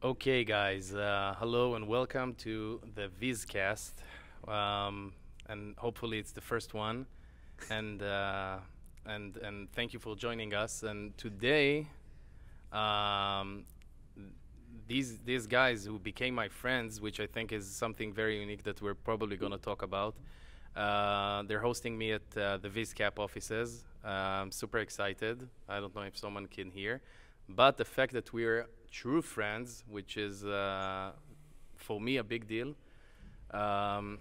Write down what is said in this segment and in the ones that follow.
Okay, guys, hello and welcome to the Viscast, and hopefully it's the first one. And and thank you for joining us. And today, um, these guys who became my friends, which I think is something very unique that we're probably going to talk about. They're hosting me at the Viscap offices. I'm super excited. I don't know if someone can hear, but the fact that we're true friends, which is for me a big deal, um,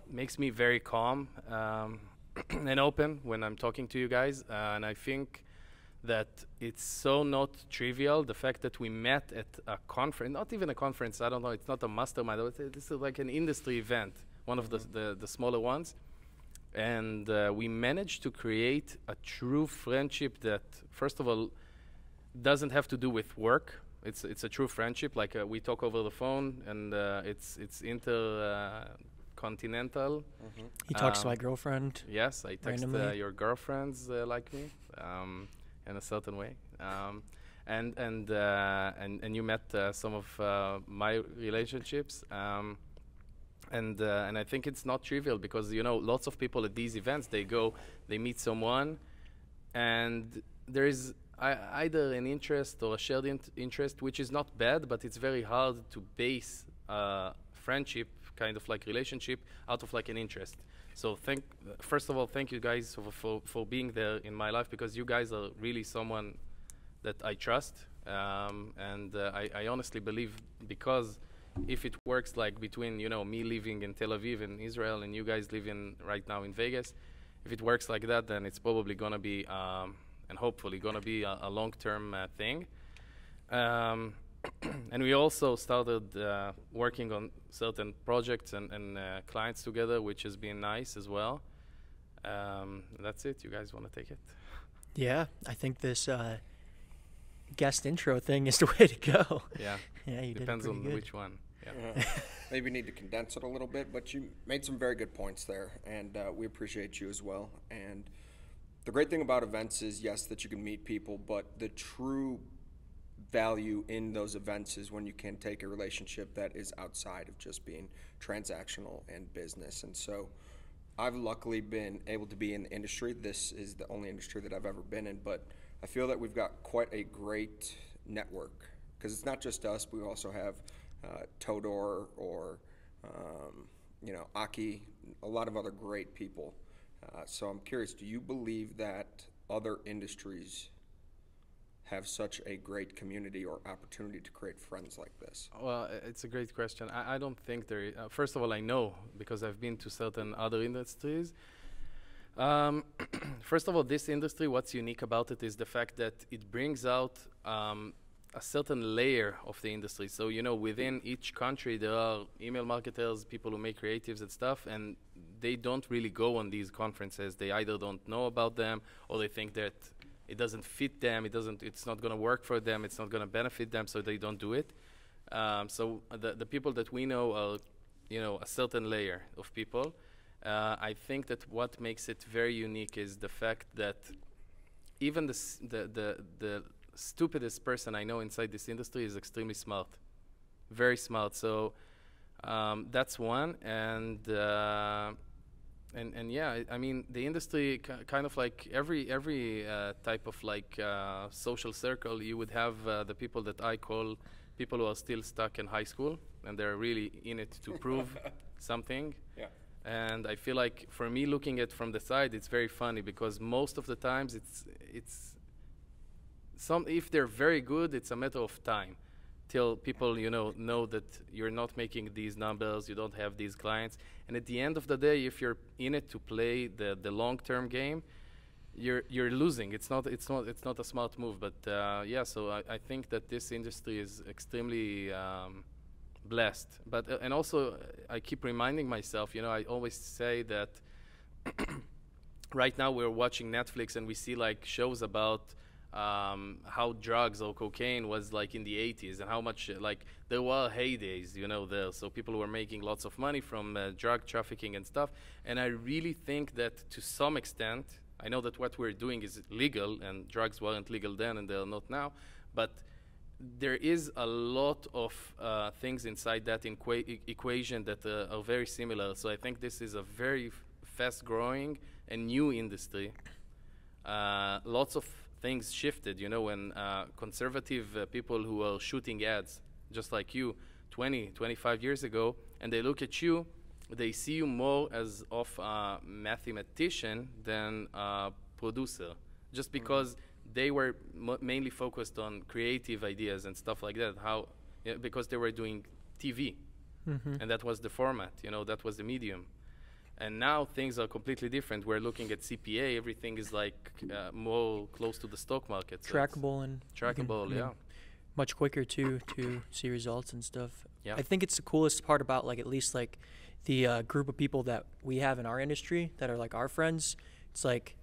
makes me very calm and open when I'm talking to you guys. And I think that it's so not trivial. The fact that we met at a conference, not even a conference, I don't know, it's not a mastermind. This is like an industry event, one of the smaller ones. And we managed to create a true friendship that, first of all, doesn't have to do with work. It's a true friendship. Like we talk over the phone, and it's intercontinental. He talks to my girlfriend. Yes, I text your girlfriends like me, in a certain way. And you met some of my relationships. And I think it's not trivial because lots of people at these events, they meet someone, and there is either an interest or a shared interest, which is not bad, but it's very hard to base friendship, kind of like relationship, out of like an interest. So first of all, thank you guys for being there in my life, because you guys are really someone that I trust, and I honestly believe, because if it works like between me living in Tel Aviv in Israel and you guys living right now in Vegas, if it works like that, then it's probably gonna be and hopefully gonna be a long-term thing. And we also started working on certain projects and clients together, which has been nice as well. That's it. You guys want to take it? Yeah, I think this guest intro thing is the way to go. Yeah. Yeah, you depends did it on pretty good. which one. Yeah. Maybe need to condense it a little bit, but you made some very good points there, and we appreciate you as well. And the great thing about events is, yes, that you can meet people, but the true value in those events is when you can take a relationship that is outside of just being transactional and business. And so I've luckily been able to be in the industry. This is the only industry that I've ever been in, but I feel that we've got quite a great network, because it's not just us. We also have Todor or Aki, a lot of other great people. So I'm curious, do you believe that other industries have such a great community or opportunity to create friends like this? Well, it's a great question. I don't think there is. First of all, I know, because I've been to certain other industries. First of all, this industry, what's unique about it is the fact that it brings out a certain layer of the industry. So, within each country, there are email marketers, people who make creatives and stuff, and they don't really go on these conferences. They either don't know about them, or they think that it doesn't fit them, it's not going to work for them, it's not going to benefit them, so they don't do it. So the people that we know are, a certain layer of people. I think that what makes it very unique is the fact that even the stupidest person I know inside this industry is extremely smart, very smart. So that's one, and yeah, I mean, the industry kind of like every type of like social circle, you would have the people that I call people who are still stuck in high school, and they're really in it to prove something. Yeah. And I feel like, for me, looking at from the side, it's very funny, because most of the times if they're very good, it's a matter of time till people know that you're not making these numbers, you don't have these clients, and at the end of the day, if you're in it to play the long-term game, you're losing. It's not a smart move. But yeah, so I think that this industry is extremely blessed. But and also, I keep reminding myself, I always say that right now we're watching Netflix and we see like shows about how drugs or cocaine was like in the 80s, and how much like there were heydays, there. So people were making lots of money from drug trafficking and stuff. And I really think that to some extent, I know that what we're doing is legal, and drugs weren't legal then and they're not now, but there is a lot of things inside that equation that are very similar. So I think this is a very fast-growing and new industry. Lots of things shifted, you know, when conservative people who are shooting ads, just like you, 20, 25 years ago, and they look at you, they see you more as of a mathematician than a producer, just because they were mainly focused on creative ideas and stuff like that. Because they were doing TV, and that was the format, you know, that was the medium. And now things are completely different. We're looking at CPA. Everything is like more close to the stock market. So Trackable and trackable, yeah. Much quicker to see results and stuff. Yeah. I think it's the coolest part about like at least like the group of people that we have in our industry that are like our friends. It's like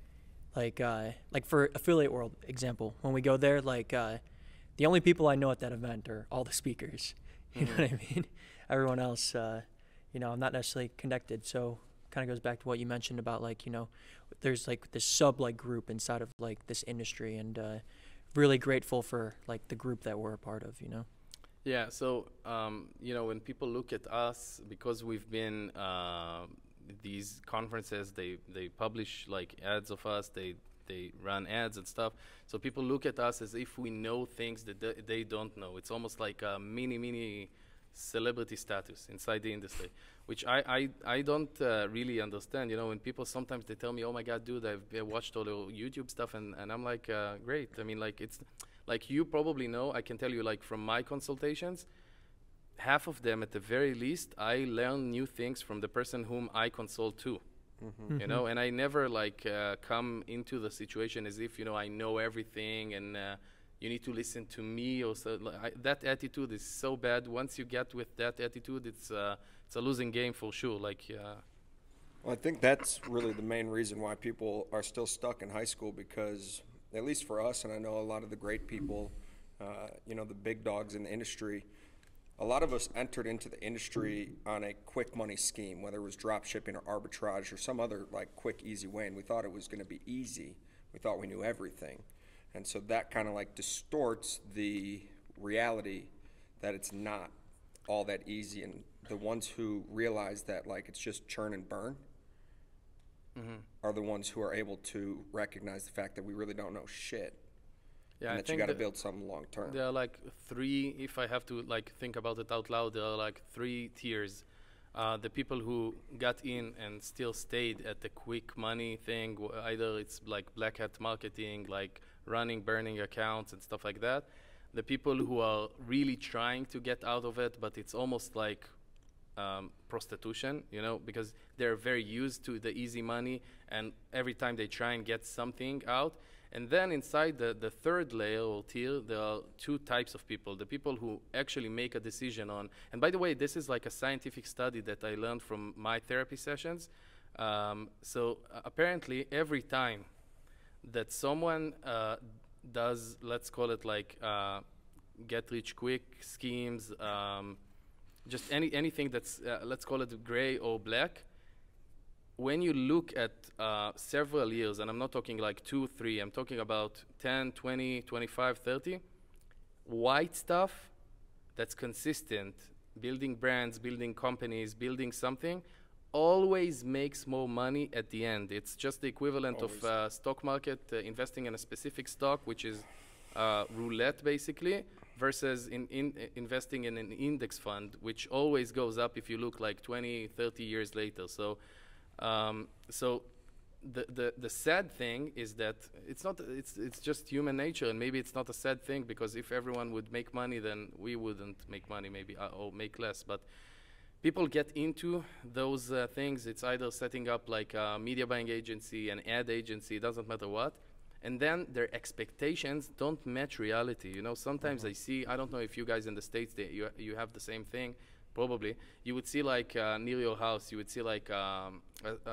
for Affiliate World example, when we go there, like the only people I know at that event are all the speakers. You know what I mean? Everyone else, you know, I'm not necessarily connected. So kind of goes back to what you mentioned about like, you know, there's like this sub like group inside of like this industry, and really grateful for like the group that we're a part of, you know. Yeah, so you know, when people look at us, because we've been these conferences, they publish like ads of us, they run ads and stuff, so people look at us as if we know things that they don't know. It's almost like a mini celebrity status inside the industry, which I don't really understand. You know, when people sometimes they tell me, oh my God, dude, I've watched all your YouTube stuff, and I'm like, great. I mean, like, it's like, you probably know, I can tell you, like, from my consultations, half of them at the very least, I learn new things from the person whom I consult to. You know, and I never like come into the situation as if, you know, I know everything and you need to listen to me, or so. That attitude is so bad. Once you get with that attitude, it's a losing game for sure. Like, well, I think that's really the main reason why people are still stuck in high school, because at least for us, and I know a lot of the great people, you know, the big dogs in the industry, a lot of us entered into the industry on a quick money scheme, whether it was drop shipping or arbitrage or some other like quick, easy way, and we thought it was going to be easy. We thought we knew everything. And so that kind of like distorts the reality that it's not all that easy. And the ones who realize that like it's just churn and burn are the ones who are able to recognize the fact that we really don't know shit. yeah, And I that you think got to build something long term. there are like three, if I have to like think about it out loud, there are like three tiers. The people who got in and still stayed at the quick money thing, either it's like black hat marketing, like running, burning accounts and stuff like that. The people who are really trying to get out of it, but it's almost like prostitution, you know, because they're very used to the easy money, and every time they try and get something out. And then inside the third layer or tier, there are two types of people. The people who actually make a decision on, and by the way, this is like a scientific study that I learned from my therapy sessions. Apparently every time that someone does, let's call it like get rich quick schemes, just anything that's, let's call it gray or black, when you look at several years, and I'm not talking like 2, 3, I'm talking about 10, 20, 25, 30, white stuff that's consistent, building brands, building companies, building something, always makes more money at the end. It's just the equivalent of stock market, investing in a specific stock, which is roulette basically, versus investing in an index fund, which always goes up if you look like 20, 30 years later. So the sad thing is that it's just human nature, and maybe it's not a sad thing, because if everyone would make money, then we wouldn't make money, maybe, or make less. But people get into those things. It's either setting up like a media buying agency, an ad agency, it doesn't matter what, and then their expectations don't match reality. You know, sometimes I see, I don't know if you guys in the States, you have the same thing. Probably, you would see like near your house, you would see like a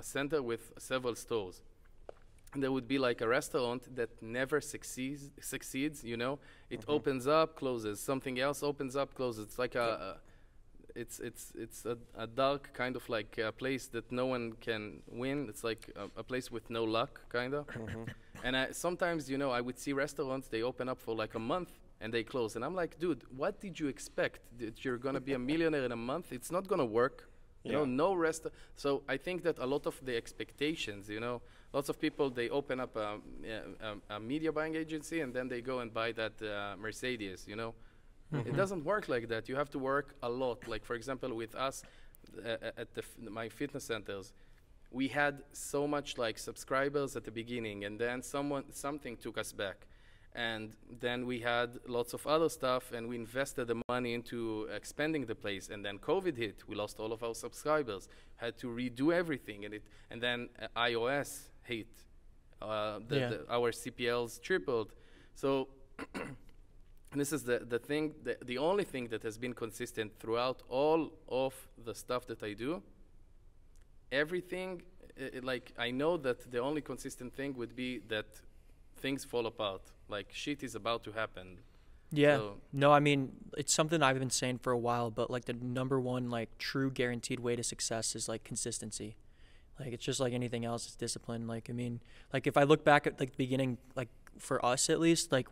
center with several stores. And there would be like a restaurant that never succeeds, you know? It opens up, closes, something else opens up, closes. It's like it's a dark kind of like a place that no one can win. It's like a place with no luck, kind of. And sometimes, you know, I would see restaurants, they open up for like a month, and they close. And I'm like, dude, what did you expect? That you're going to be a millionaire in a month? It's not going to work. You know, no rest. So I think that a lot of the expectations, you know, lots of people, they open up a media buying agency and then they go and buy that Mercedes, you know. It doesn't work like that. You have to work a lot. Like, for example, with us at my fitness centers, we had so much like subscribers at the beginning, and then something took us back. And then we had lots of other stuff, and we invested the money into expanding the place. And then COVID hit. We lost all of our subscribers. Had to redo everything. And then iOS hit. Our CPLs tripled. So this is the thing, the only thing that has been consistent throughout all of the stuff that I do. Everything, like, I know that the only consistent thing would be that things fall apart. Like, shit is about to happen. Yeah. So No, I mean, it's something I've been saying for a while, but like the number one, like, true guaranteed way to success is like consistency. Like, it's just like anything else, it's discipline. Like, I mean, like, if I look back at like the beginning, like for us at least, like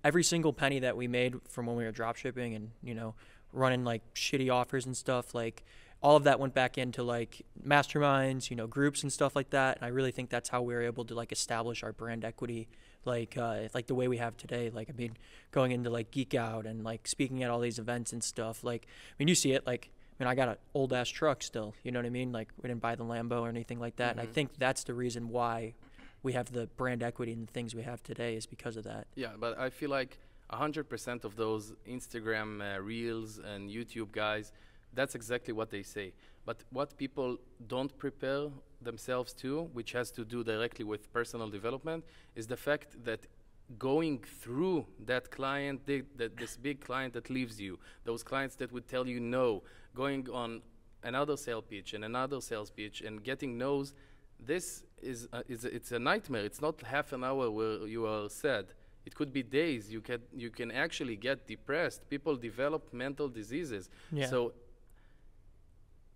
every single penny that we made from when we were drop shipping and, you know, running like shitty offers and stuff, like all of that went back into like masterminds, you know, groups and stuff like that. And I really think that's how we were able to like establish our brand equity, like the way we have today. Like, I mean, going into like Geek Out and like speaking at all these events and stuff. Like, I mean, you see it. Like, I mean, I got an old ass truck still. You know what I mean? Like, we didn't buy the Lambo or anything like that. And I think that's the reason why we have the brand equity and the things we have today is because of that. yeah, but I feel like 100% of those Instagram reels and YouTube guys, that's exactly what they say. But what people don't prepare themselves to, which has to do directly with personal development, is the fact that going through that client, this big client that leaves you, those clients that would tell you no, going on another sales pitch and another sales pitch and getting no's, this it's a nightmare. It's not half an hour where you are sad. It could be days. You can actually get depressed. People develop mental diseases. Yeah. So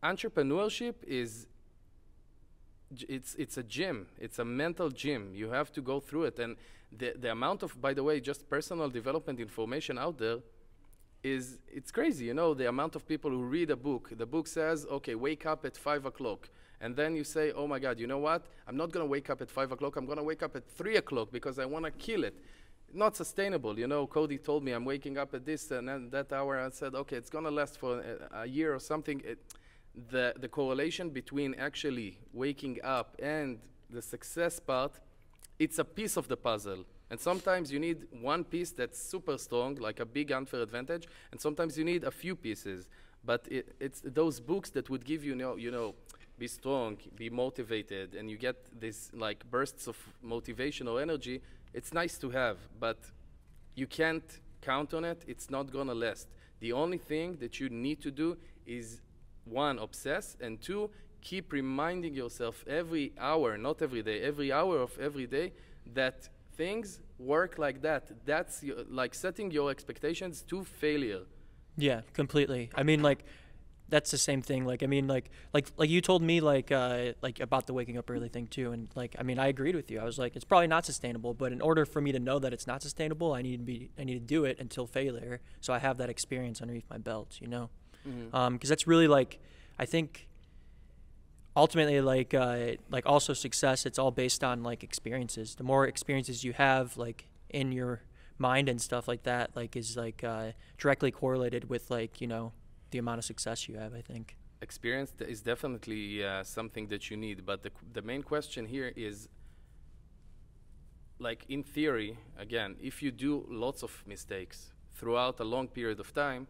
entrepreneurship it's a gym. It's a mental gym. You have to go through it. And the amount of, by the way, just personal development information out there it's crazy. You know, the amount of people who read a book. The book says, okay, wake up at 5 o'clock. And then you say, oh my God, you know what? I'm not going to wake up at 5 o'clock. I'm going to wake up at 3 o'clock because I want to kill it. Not sustainable. You know, Cody told me I'm waking up at this and then that hour. I said, okay, it's going to last for a year or something. The correlation between actually waking up and the success part, it's a piece of the puzzle. And sometimes you need one piece that's super strong, like a big unfair advantage, and sometimes you need a few pieces. But it's those books that would give you know, be strong, be motivated, and you get this like bursts of motivation or energy. It's nice to have, but you can't count on it. It's not gonna last. The only thing that you need to do is, one, obsess, and two, keep reminding yourself every hour, not every day, every hour of every day, that things work like that. That's like setting your expectations to failure. Yeah, completely. I mean, like, that's the same thing. Like, I mean, like you told me, like about the waking up early thing too. And like, I mean, I agreed with you. I was like, it's probably not sustainable, but in order for me to know that it's not sustainable, I need to do it until failure. So I have that experience underneath my belt, you know? Because that's really like, I think ultimately like also success, it's all based on like experiences. The more experiences you have like in your mind and stuff like that, like is like directly correlated with like, you know, the amount of success you have, I think. Experience is definitely something that you need, but the main question here is, like, in theory, again, if you do lots of mistakes throughout a long period of time,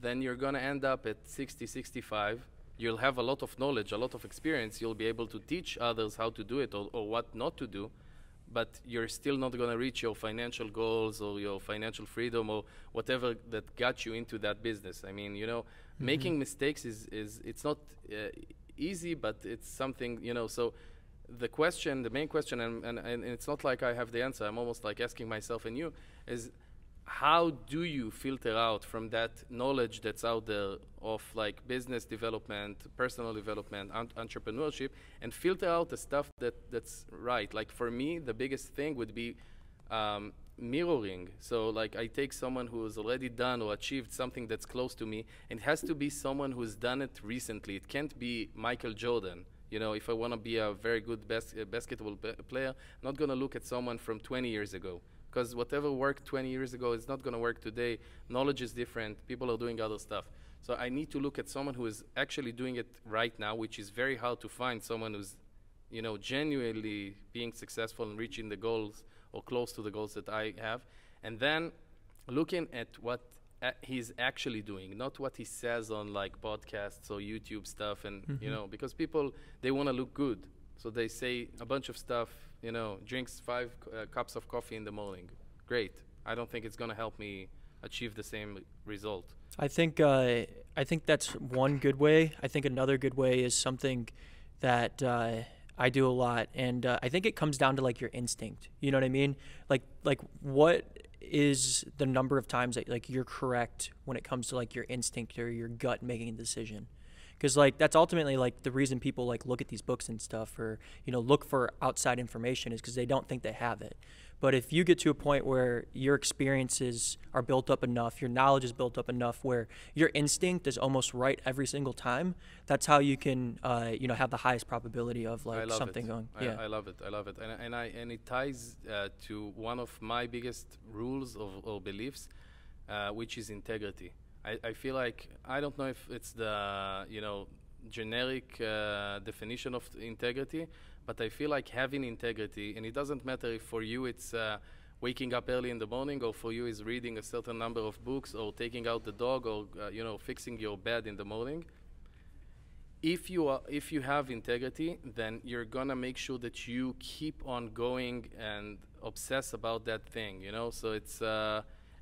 then you're going to end up at 60, 65. You'll have a lot of knowledge, a lot of experience. You'll be able to teach others how to do it or what not to do, but you're still not going to reach your financial goals or your financial freedom or whatever that got you into that business. I mean, you know, making mistakes is it's not easy, but it's something, you know. So the main question, and it's not like I have the answer. I'm almost like asking myself and you, is how do you filter out from that knowledge that's out there of like business development, personal development, entrepreneurship, and filter out the stuff that's right? Like for me, the biggest thing would be mirroring. So like I take someone who has already done or achieved something that's close to me, and it has to be someone who's done it recently. It can't be Michael Jordan. You know, if I want to be a very good basketball player, I'm not going to look at someone from 20 years ago, because whatever worked 20 years ago is not going to work today. Knowledge is different. People are doing other stuff. So I need to look at someone who is actually doing it right now, which is very hard to find someone who's, you know, genuinely being successful and reaching the goals or close to the goals that I have. And then looking at what he's actually doing, not what he says on like podcasts or YouTube stuff. And, you know, because people, they want to look good. So they say a bunch of stuff, you know, drinks 5 cups of coffee in the morning. Great. I don't think it's going to help me achieve the same result. I think that's one good way. I think another good way is something that I do a lot, and I think it comes down to like your instinct. You know what I mean? Like what is the number of times that like you're correct when it comes to like your instinct or your gut making a decision? Because like that's ultimately like the reason people like look at these books and stuff, or you know, look for outside information, is because they don't think they have it. But if you get to a point where your experiences are built up enough, your knowledge is built up enough, where your instinct is almost right every single time, that's how you can, you know, have the highest probability of like something going. Yeah, I love it. I love it, and it ties to one of my biggest rules or beliefs, which is integrity. I feel like, I don't know if it's the, you know, generic definition of integrity, but I feel like having integrity, and it doesn't matter if for you it's waking up early in the morning, or for you is reading a certain number of books, or taking out the dog, or you know, fixing your bed in the morning. If you have integrity, then you're gonna make sure that you keep on going and obsess about that thing. You know, so it's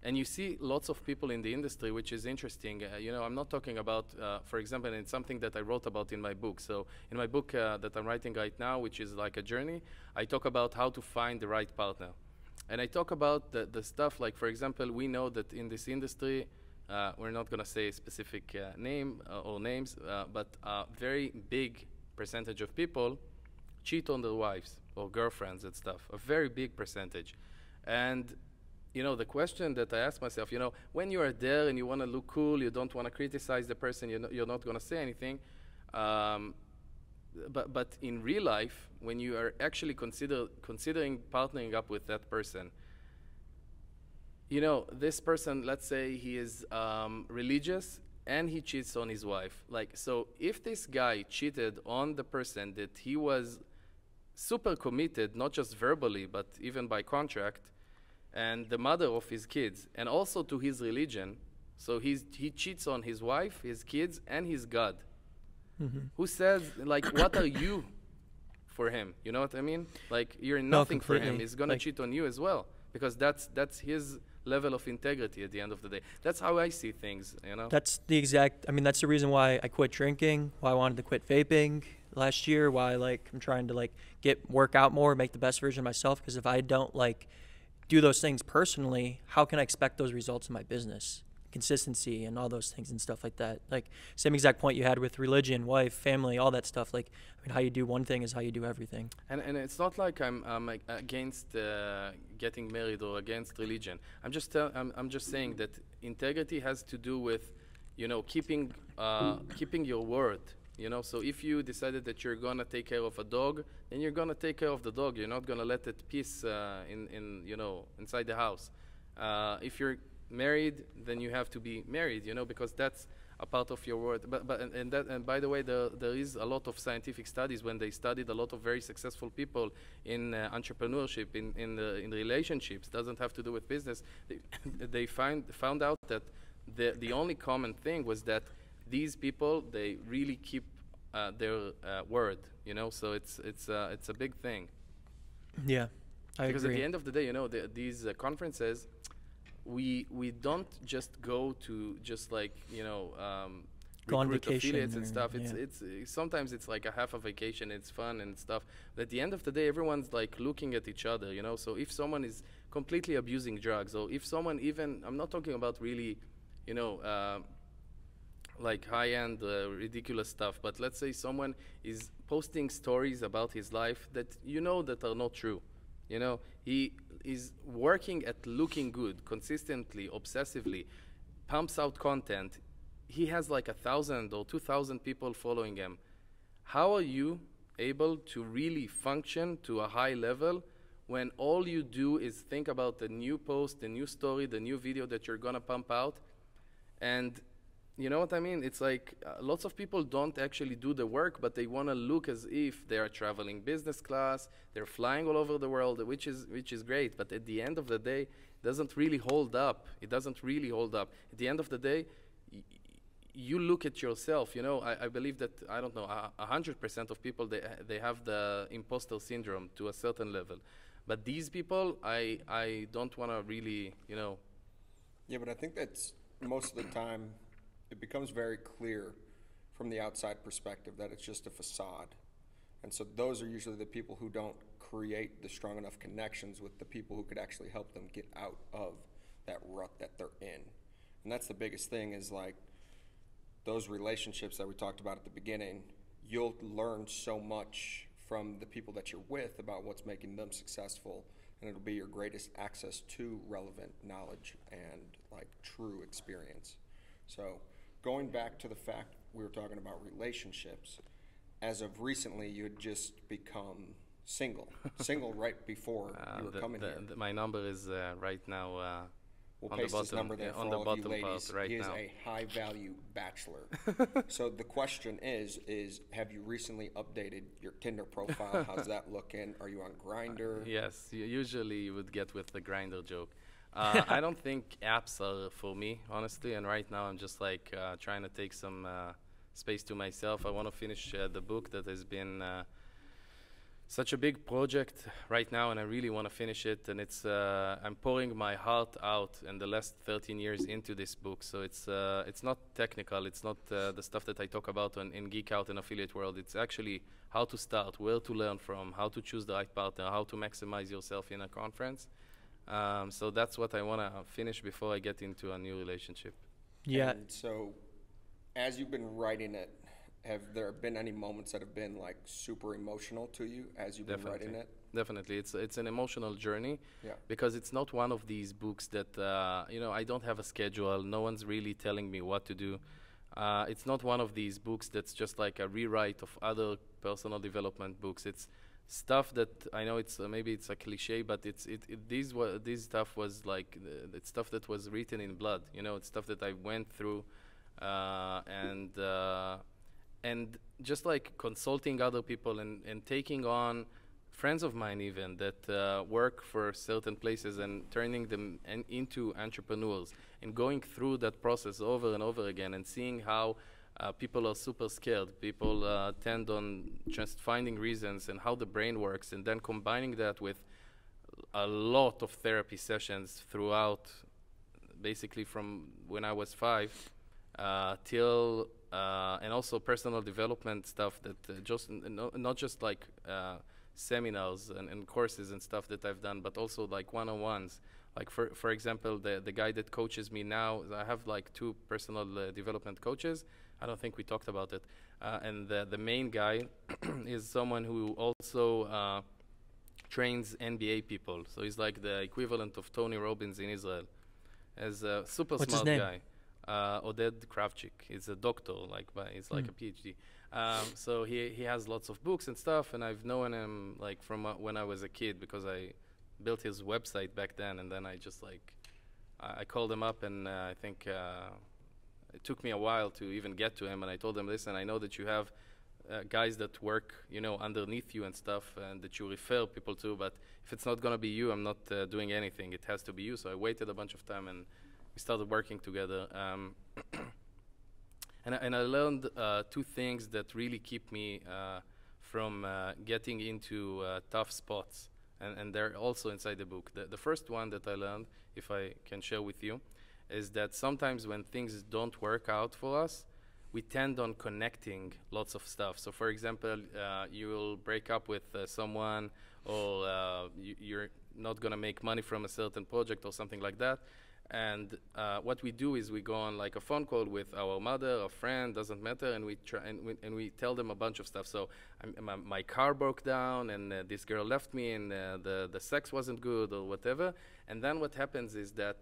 and you see lots of people in the industry, which is interesting. You know, I'm not talking about, for example, it's something that I wrote about in my book. So in my book that I'm writing right now, which is like a journey, I talk about how to find the right partner. And I talk about the stuff like, for example, we know that in this industry, we're not going to say a specific name or names, but a very big percentage of people cheat on their wives or girlfriends and stuff, a very big percentage. And you know, the question that I ask myself, you know, when you are there and you want to look cool, you don't want to criticize the person, you're not going to say anything. But in real life, when you are actually considering partnering up with that person, you know, this person, let's say he is religious and he cheats on his wife. Like, so if this guy cheated on the person that he was super committed, not just verbally, but even by contract, and the mother of his kids, and also to his religion. So he cheats on his wife, his kids, and his God. Who says, like, what are you for him? You know what I mean? Like, you're nothing for him. He's going to cheat on you as well, because that's his level of integrity at the end of the day. That's how I see things, you know? That's the exact, I mean, that's the reason why I quit drinking, why I wanted to quit vaping last year, why like I'm trying to like work out more, make the best version of myself, because if I don't like do those things personally, how can I expect those results in my business? Consistency and all those things and stuff like that. Like same exact point you had with religion, wife, family, all that stuff. Like, I mean, how you do one thing is how you do everything. And it's not like I'm against getting married or against religion. I'm just saying that integrity has to do with, you know, keeping your word. You know, so if you decided that you're gonna take care of a dog, then you're gonna take care of the dog. You're not gonna let it piss in you know, inside the house. If you're married, then you have to be married. You know, because that's a part of your word. And by the way, there is a lot of scientific studies when they studied a lot of very successful people in entrepreneurship, in relationships. Doesn't have to do with business. They found out that the only common thing was that these people, they really keep their word, you know. So it's a big thing. Yeah, I because agree. At the end of the day, you know, these conferences, we don't just go to just like, you know, go on recruit vacation affiliates and stuff. yeah. It's sometimes it's like a half a vacation. It's fun and stuff. But at the end of the day, everyone's like looking at each other, you know. So if someone is completely abusing drugs, or if someone even, I'm not talking about really, you know, like high-end ridiculous stuff, but let's say someone is posting stories about his life that you know that are not true, You know, he is working at looking good consistently, obsessively, pumps out content. He has like 1,000 or 2,000 people following him. How are you able to really function to a high level when all you do is think about the new post, the new story, the new video that you're gonna pump out? And you know what I mean? It's like lots of people don't actually do the work, but they want to look as if they are traveling business class, they're flying all over the world, which is great. But at the end of the day, it doesn't really hold up. It doesn't really hold up. At the end of the day, you look at yourself. You know, I believe that, I don't know, 100% of people, they have the imposter syndrome to a certain level. But these people, I don't want to really, you know. Yeah, but I think that's most of the time, it becomes very clear from the outside perspective that it's just a facade. And so those are usually the people who don't create the strong enough connections with the people who could actually help them get out of that rut that they're in. And that's the biggest thing, is like those relationships that we talked about at the beginning. You'll learn so much from the people that you're with about what's making them successful, and it'll be your greatest access to relevant knowledge and like true experience. So going back to the fact we were talking about relationships, as of recently, you had just become single right before you were coming here. My number is right now We'll on paste the his bottom, number there for on the all of you bottom ladies. part right he is now. a high-value bachelor. So the question is have you recently updated your Tinder profile? How's that looking? Are you on Grindr? Yes, usually you would get with the grinder joke. I don't think apps are for me, honestly, and right now I'm just like trying to take some space to myself. I want to finish the book that has been such a big project right now, and I really want to finish it. And it's I'm pouring my heart out in the last 13 years into this book. So it's not technical. It's not the stuff that I talk about in Geek Out and Affiliate World. It's actually how to start, where to learn from, how to choose the right partner, how to maximize yourself in a conference. So that's what I want to finish before I get into a new relationship. Yeah. And so as you've been writing it, have there been any moments that have been like super emotional to you as you've been writing it? Definitely, it's an emotional journey. Yeah. Because it's not one of these books that you know, I don't have a schedule. No one's really telling me what to do. It's not one of these books that's just like a rewrite of other personal development books. It's stuff that I know it's maybe it's a cliche, but this stuff was like it's stuff that was written in blood. You know, it's stuff that I went through, and just like consulting other people and taking on friends of mine even that work for certain places and turning them into entrepreneurs and going through that process over and over again and seeing how people are super scared. People tend on just finding reasons and how the brain works, and then combining that with a lot of therapy sessions throughout, basically from when I was 5 till and also personal development stuff that just not just like seminars and courses and stuff that I've done, but also like one-on-ones. Like for example, the guy that coaches me now, I have like 2 personal development coaches. I don't think we talked about it. And the main guy is someone who also trains NBA people. So he's like the equivalent of Tony Robbins in Israel. As a super What's smart his name? guy. Oded Kravchik. He's a doctor, he's like a PhD. So he has lots of books and stuff, and I've known him like from when I was a kid, because I built his website back then, and then I just like I called him up, and I think it took me a while to even get to him, and I told him, listen, I know that you have guys that work, you know, underneath you and stuff, and that you refer people to, but if it's not gonna be you, I'm not doing anything. It has to be you. So I waited a bunch of time, and we started working together. And I learned 2 things that really keep me from getting into tough spots, and they're also inside the book. The first one that I learned, if I can share with you, is that sometimes when things don't work out for us, we tend on connecting lots of stuff. So for example, you will break up with someone, or you're not gonna make money from a certain project or something like that. And what we do is we go on like a phone call with our mother, a friend, doesn't matter, and we try and we tell them a bunch of stuff. So my car broke down, and this girl left me, and the sex wasn't good or whatever. And then what happens is that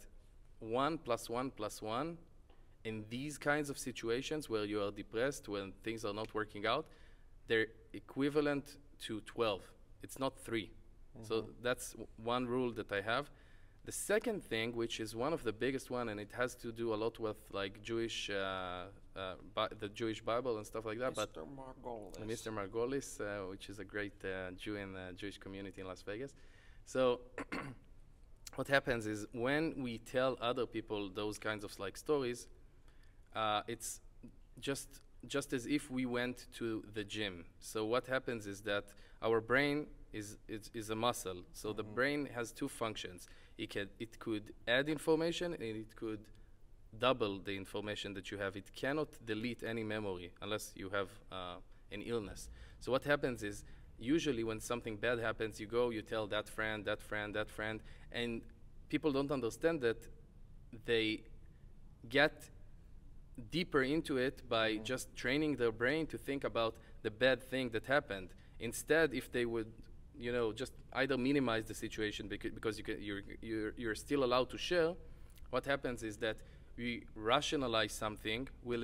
1 + 1 + 1, in these kinds of situations where you are depressed, when things are not working out, they're equivalent to 12. It's not 3. So that's one rule that I have. The second thing, which is one of the biggest one, and it has to do a lot with like Jewish, the Jewish Bible and stuff like that. Mr. Margolis. Mr. Margolis, which is a great Jew in the Jewish community in Las Vegas. So what happens is when we tell other people those kinds of like stories, it's just as if we went to the gym. So what happens is that our brain is a muscle. So the brain has two functions. It could add information, and it could double the information that you have. It cannot delete any memory unless you have an illness. So what happens is, usually when something bad happens, you go, you tell that friend, that friend, that friend, and people don't understand that they get deeper into it by just training their brain to think about the bad thing that happened. Instead, if they would, just either minimize the situation because you're still allowed to share, what happens is that we rationalize something, we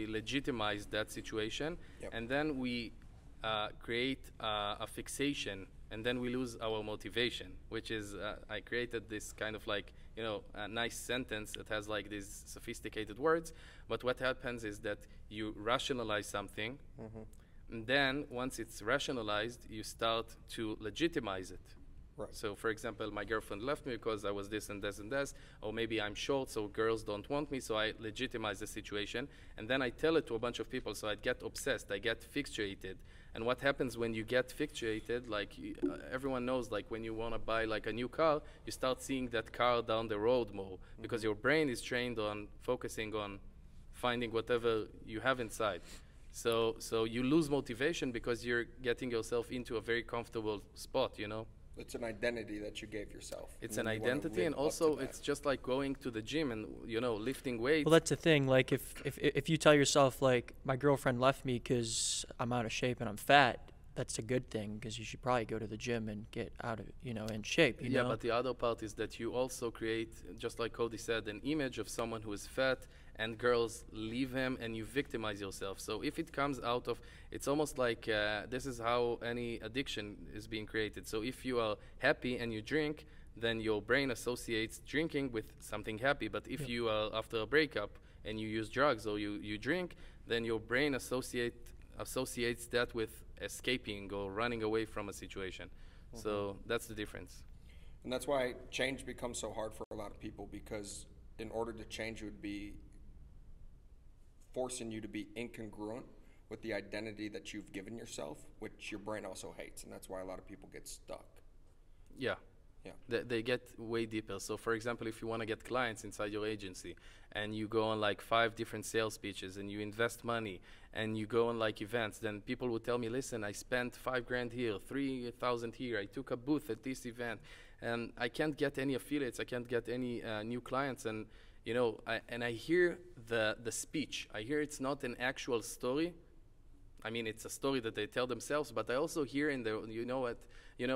legitimize that situation, and then we create a fixation, and then we lose our motivation, which is, I created this kind of like, a nice sentence that has like these sophisticated words, but what happens is that you rationalize something, and then once it's rationalized, you start to legitimize it. Right. So for example, my girlfriend left me because I was this and this and this, or maybe I'm short, so girls don't want me, so I legitimize the situation, and then I tell it to a bunch of people, so I get obsessed, I get fixated. And what happens when you get fixated, like everyone knows, like when you want to buy like a new car, you start seeing that car down the road more, because your brain is trained on focusing on finding whatever you have inside. So you lose motivation because you're getting yourself into a very comfortable spot, It's an identity that you gave yourself. It's an identity, and also it's just like going to the gym and lifting weights. Well, that's the thing. Like if you tell yourself like my girlfriend left me because I'm out of shape and I'm fat, that's a good thing because you should probably go to the gym and get out of in shape. Yeah, but the other part is that you also create, just like Cody said, an image of someone who is fat, and girls leave him, and you victimize yourself. So if it comes out of, it's almost like this is how any addiction is being created. So if you are happy and you drink, then your brain associates drinking with something happy. But if you are after a breakup and you use drugs or you drink, then your brain associates that with escaping or running away from a situation. So that's the difference. And that's why change becomes so hard for a lot of people, because in order to change, it would be forcing you to be incongruent with the identity that you've given yourself, which your brain also hates, and that's why a lot of people get stuck. Yeah. They get way deeper. So for example, if you want to get clients inside your agency and you go on like 5 different sales pitches and you invest money and you go on like events, then people will tell me, listen, I spent $5,000 here, $3,000 here, I took a booth at this event, and I can't get any affiliates, I can't get any new clients. And I hear the speech. I hear it's not an actual story. I mean, it's a story that they tell themselves, but I also hear in the,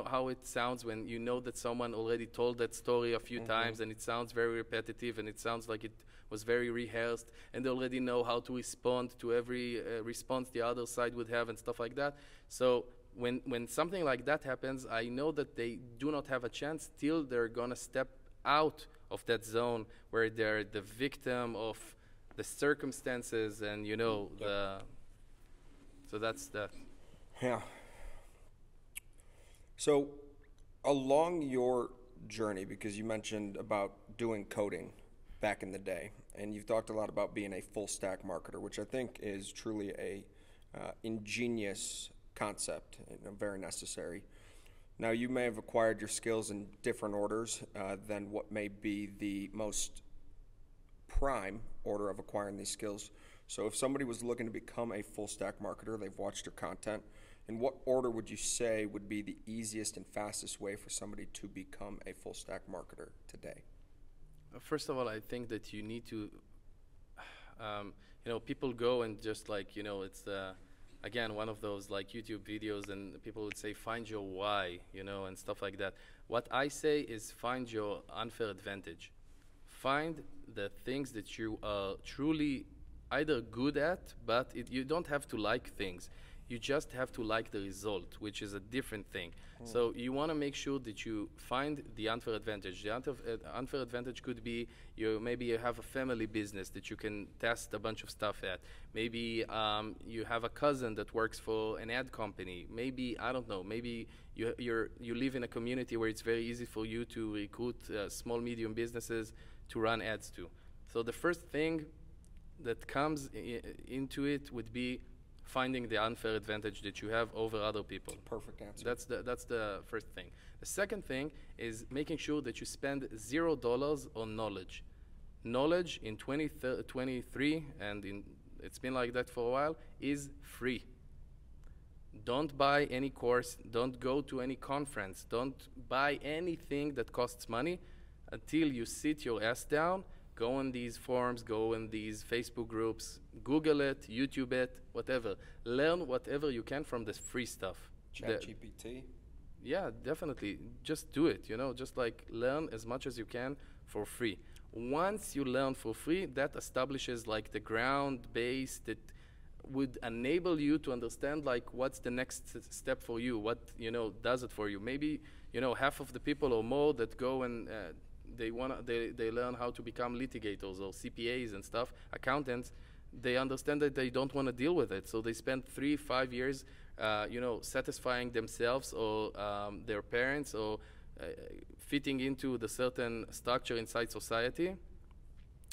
how it sounds when you know that someone already told that story a few times, and it sounds very repetitive, and it sounds like it was very rehearsed, and they already know how to respond to every response the other side would have and stuff like that. So when something like that happens, I know that they do not have a chance till they're going to step out of that zone where they're the victim of the circumstances, and so that's that. Yeah. So along your journey, because you mentioned about doing coding back in the day, and you've talked a lot about being a full stack marketer, which I think is truly a ingenious concept and very necessary. Now, you may have acquired your skills in different orders than what may be the most prime order of acquiring these skills. So if somebody was looking to become a full stack marketer, they've watched your content, In what order would you say would be the easiest and fastest way for somebody to become a full stack marketer today? First of all, I think that you need to, people go and just like, it's again, one of those like YouTube videos, and people would say, find your why, and stuff like that. What I say is find your unfair advantage. Find the things that you are truly either good at, but you don't have to like things. You just have to like the result, which is a different thing. So you want to make sure that you find the unfair advantage. The unfair advantage could be maybe you have a family business that you can test a bunch of stuff at. Maybe you have a cousin that works for an ad company. Maybe, I don't know, maybe you live in a community where it's very easy for you to recruit small, medium businesses to run ads to. So the first thing that comes into it would be finding the unfair advantage that you have over other people. Perfect answer. That's the first thing. The second thing is making sure that you spend $0 on knowledge. Knowledge in 2023, and it's been like that for a while, is free. Don't buy any course, don't go to any conference, don't buy anything that costs money until you sit your ass down, go on these forums, go in these Facebook groups, Google it, YouTube it, whatever. Learn whatever you can from this free stuff. ChatGPT? Yeah, definitely. Just do it, just like learn as much as you can for free. Once you learn for free, that establishes like the ground base that would enable you to understand like what's the next step for you, what, does it for you. Maybe, half of the people or more that go and they learn how to become litigators or CPAs and stuff, accountants, they understand that they don't want to deal with it. So they spend 3-5 years, satisfying themselves or their parents or fitting into the certain structure inside society.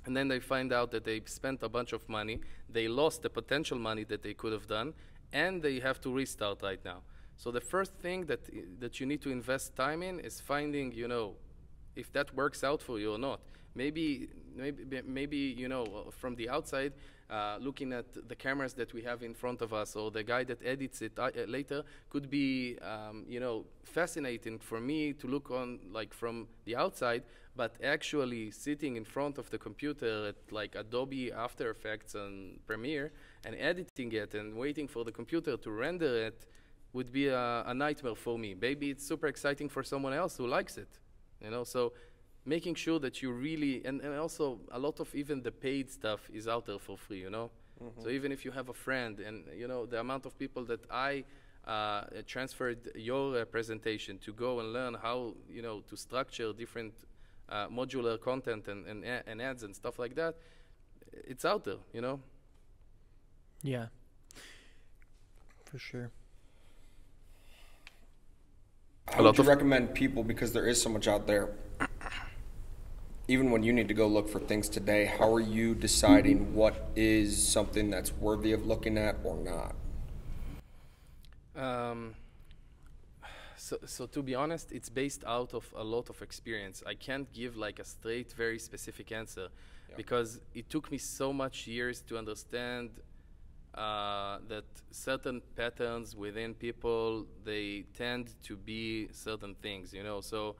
And then they find out that they spent a bunch of money, they lost the potential money that they could have done, and they have to restart right now. So the first thing that you need to invest time in is finding, if that works out for you or not. Maybe from the outside, looking at the cameras that we have in front of us, or the guy that edits it later, could be, fascinating for me to look on like from the outside, but actually sitting in front of the computer at like Adobe After Effects and Premiere and editing it and waiting for the computer to render it would be a nightmare for me. Maybe it's super exciting for someone else who likes it. So making sure that you really, and also a lot of even the paid stuff is out there for free, So even if you have a friend and, the amount of people that I transferred your presentation to go and learn how, to structure different modular content and ads and stuff like that, it's out there, Yeah, for sure. How would you recommend people, because there is so much out there, even when you need to go look for things today, how are you deciding what is something that's worthy of looking at or not? So to be honest, it's based out of a lot of experience. I can't give like a straight, very specific answer, because it took me so much years to understand that certain patterns within people, they tend to be certain things, so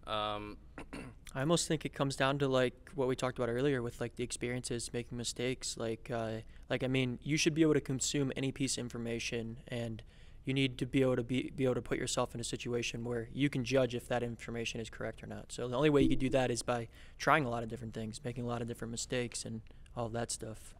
I almost think it comes down to like what we talked about earlier with like the experiences, making mistakes. I mean, you should be able to consume any piece of information, and you need to be able to put yourself in a situation where you can judge if that information is correct or not. So the only way you could do that is by trying a lot of different things, making a lot of different mistakes and all that stuff.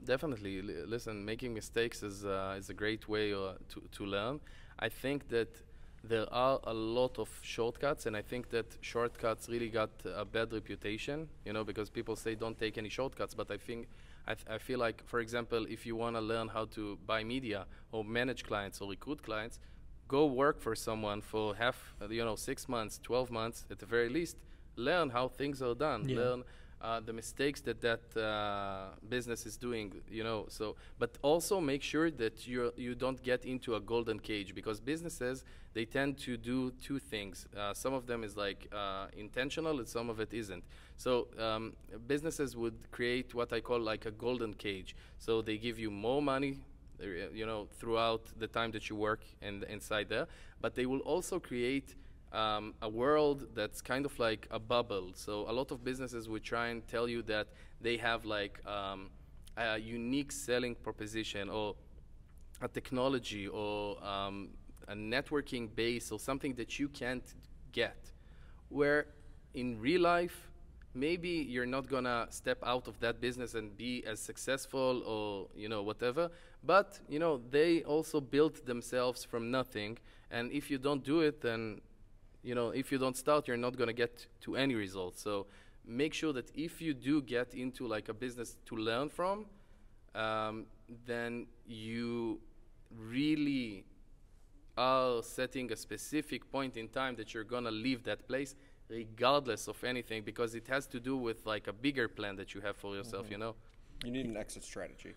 Definitely. Listen, making mistakes is a great way to learn. I think that there are a lot of shortcuts, and I think that shortcuts really got a bad reputation, because people say don't take any shortcuts. But I feel like, for example, if you want to learn how to buy media or manage clients or recruit clients, go work for someone for 6 months, 12 months at the very least. Learn how things are done. Yeah. Learn the mistakes that business is doing, So, but also make sure that you don't get into a golden cage, because businesses, they tend to do two things. Some of them is like intentional, and some of it isn't. So businesses would create what I call like a golden cage. So they give you more money, throughout the time that you work inside there. But they will also create a world that's kind of like a bubble. So a lot of businesses will try and tell you that they have like a unique selling proposition or a technology or a networking base or something that you can't get, where in real life maybe you're not gonna step out of that business and be as successful or whatever, but they also built themselves from nothing, and if you don't do it, then if you don't start, you're not gonna get to any results. So make sure that if you do get into like a business to learn from, then you really are setting a specific point in time that you're gonna leave that place regardless of anything, because it has to do with like a bigger plan that you have for yourself. You need an exit strategy.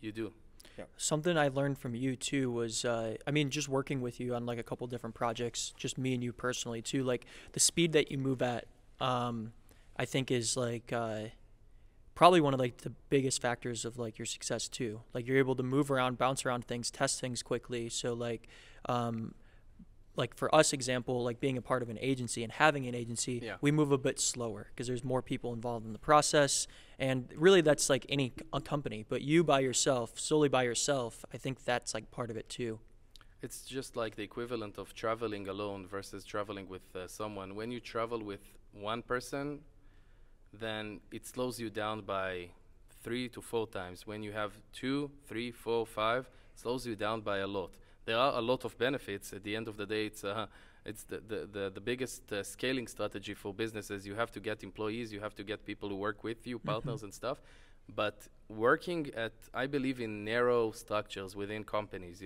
You do. Yeah. Something I learned from you too was, just working with you on like a couple different projects, just me and you personally too, like the speed that you move at, I think is like probably one of like the biggest factors of like your success too. Like you're able to move around, bounce around things, test things quickly. So like for us, example, like being a part of an agency and having an agency, Yeah. we move a bit slower because there's more people involved in the process. And really that's like any company, but you by yourself, solely by yourself, I think that's like part of it too. It's just like the equivalent of traveling alone versus traveling with someone. When you travel with one person, then it slows you down by 3 to 4 times. When you have 2, 3, 4, 5, it slows you down by a lot. There are a lot of benefits. At the end of the day, it's the biggest scaling strategy for businesses. You have to get employees, you have to get people who work with you, partners and stuff. But working I believe in narrow structures within companies.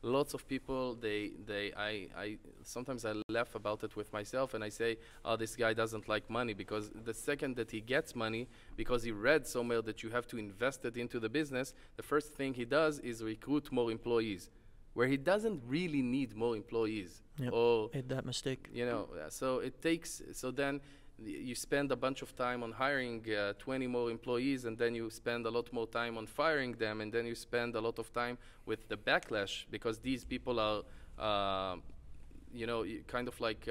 Lots of people, I sometimes I laugh about it with myself, and I say, oh, this guy doesn't like money, because the second that he gets money, because he read somewhere that you have to invest it into the business, the first thing he does is recruit more employees, where he doesn't really need more employees. Yep. Or Made that mistake. so then you spend a bunch of time on hiring 20 more employees, and then you spend a lot more time on firing them, and then you spend a lot of time with the backlash, because these people are kind of like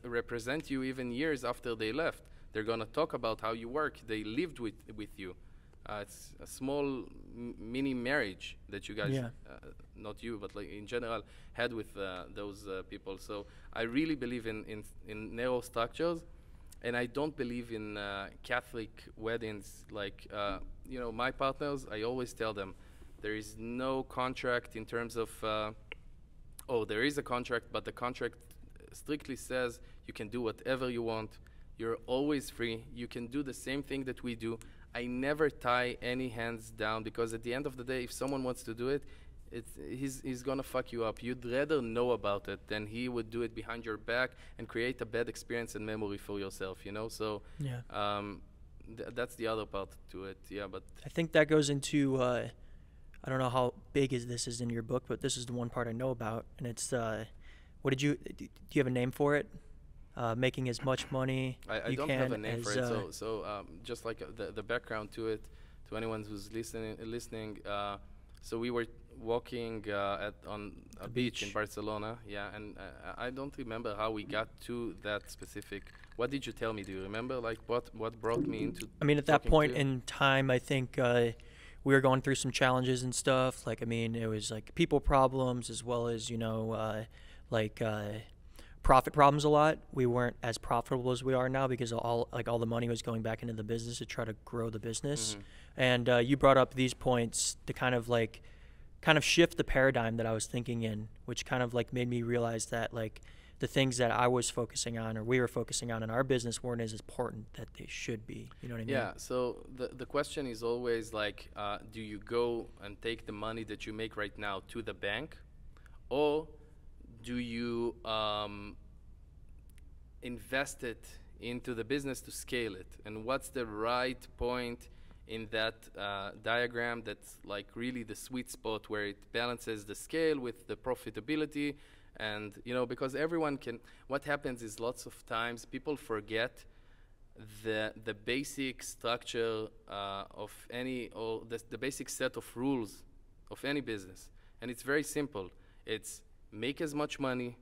represent you even years after they left. They're going to talk about how you work. They lived with you. It's a small mini marriage that you guys, not you, but like in general, had with those people. So I really believe in narrow structures, and I don't believe in Catholic weddings. Like, my partners, I always tell them, there is no contract in terms of, there is a contract, but the contract strictly says you can do whatever you want. You're always free. You can do the same thing that we do. I never tie any hands down, because at the end of the day, if someone wants to do it, he's gonna fuck you up. You'd rather know about it than he would do it behind your back and create a bad experience and memory for yourself. So that's the other part to it. Yeah, but I think that goes into I don't know how big this is in your book, but this is the one part I know about, and it's do you have a name for it? Making as much money I don't have a name for it. So just like the background to it, to anyone who's listening. So we were walking on a beach in Barcelona, and I don't remember how we got to that specific. What did you tell me? Do you remember, like what brought me into? I mean, at that point in time, I think we were going through some challenges and stuff. Like, I mean, it was like people problems as well as profit problems a lot. We weren't as profitable as we are now because all the money was going back into the business to try to grow the business. And you brought up these points to kind of shift the paradigm that I was thinking in, which kind of like made me realize that like the things that I was focusing on or we were focusing on in our business weren't as important that they should be. You know what I mean? Yeah. So the question is always like, do you go and take the money that you make right now to the bank, or do you invest it into the business to scale it? And what's the right point in that diagram that's like really the sweet spot where it balances the scale with the profitability? And because everyone can, what happens is lots of times people forget the basic structure of the basic set of rules of any business. And it's very simple. It's make as much money,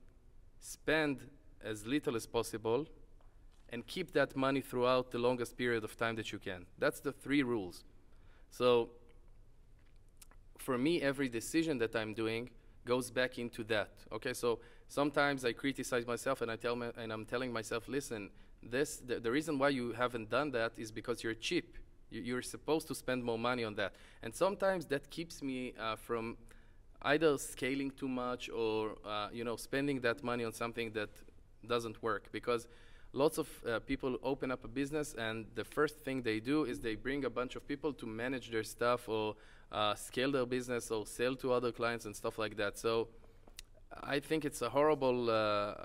spend as little as possible, and keep that money throughout the longest period of time that you can. That's the 3 rules. So for me, every decision that I'm doing goes back into that. Okay, so sometimes I criticize myself and I'm telling myself, listen, the reason why you haven't done that is because you're cheap. You're supposed to spend more money on that. And sometimes that keeps me from either scaling too much or spending that money on something that doesn't work. Because lots of people open up a business and the first thing they do is they bring a bunch of people to manage their stuff or scale their business or sell to other clients and stuff like that. So I think it's a horrible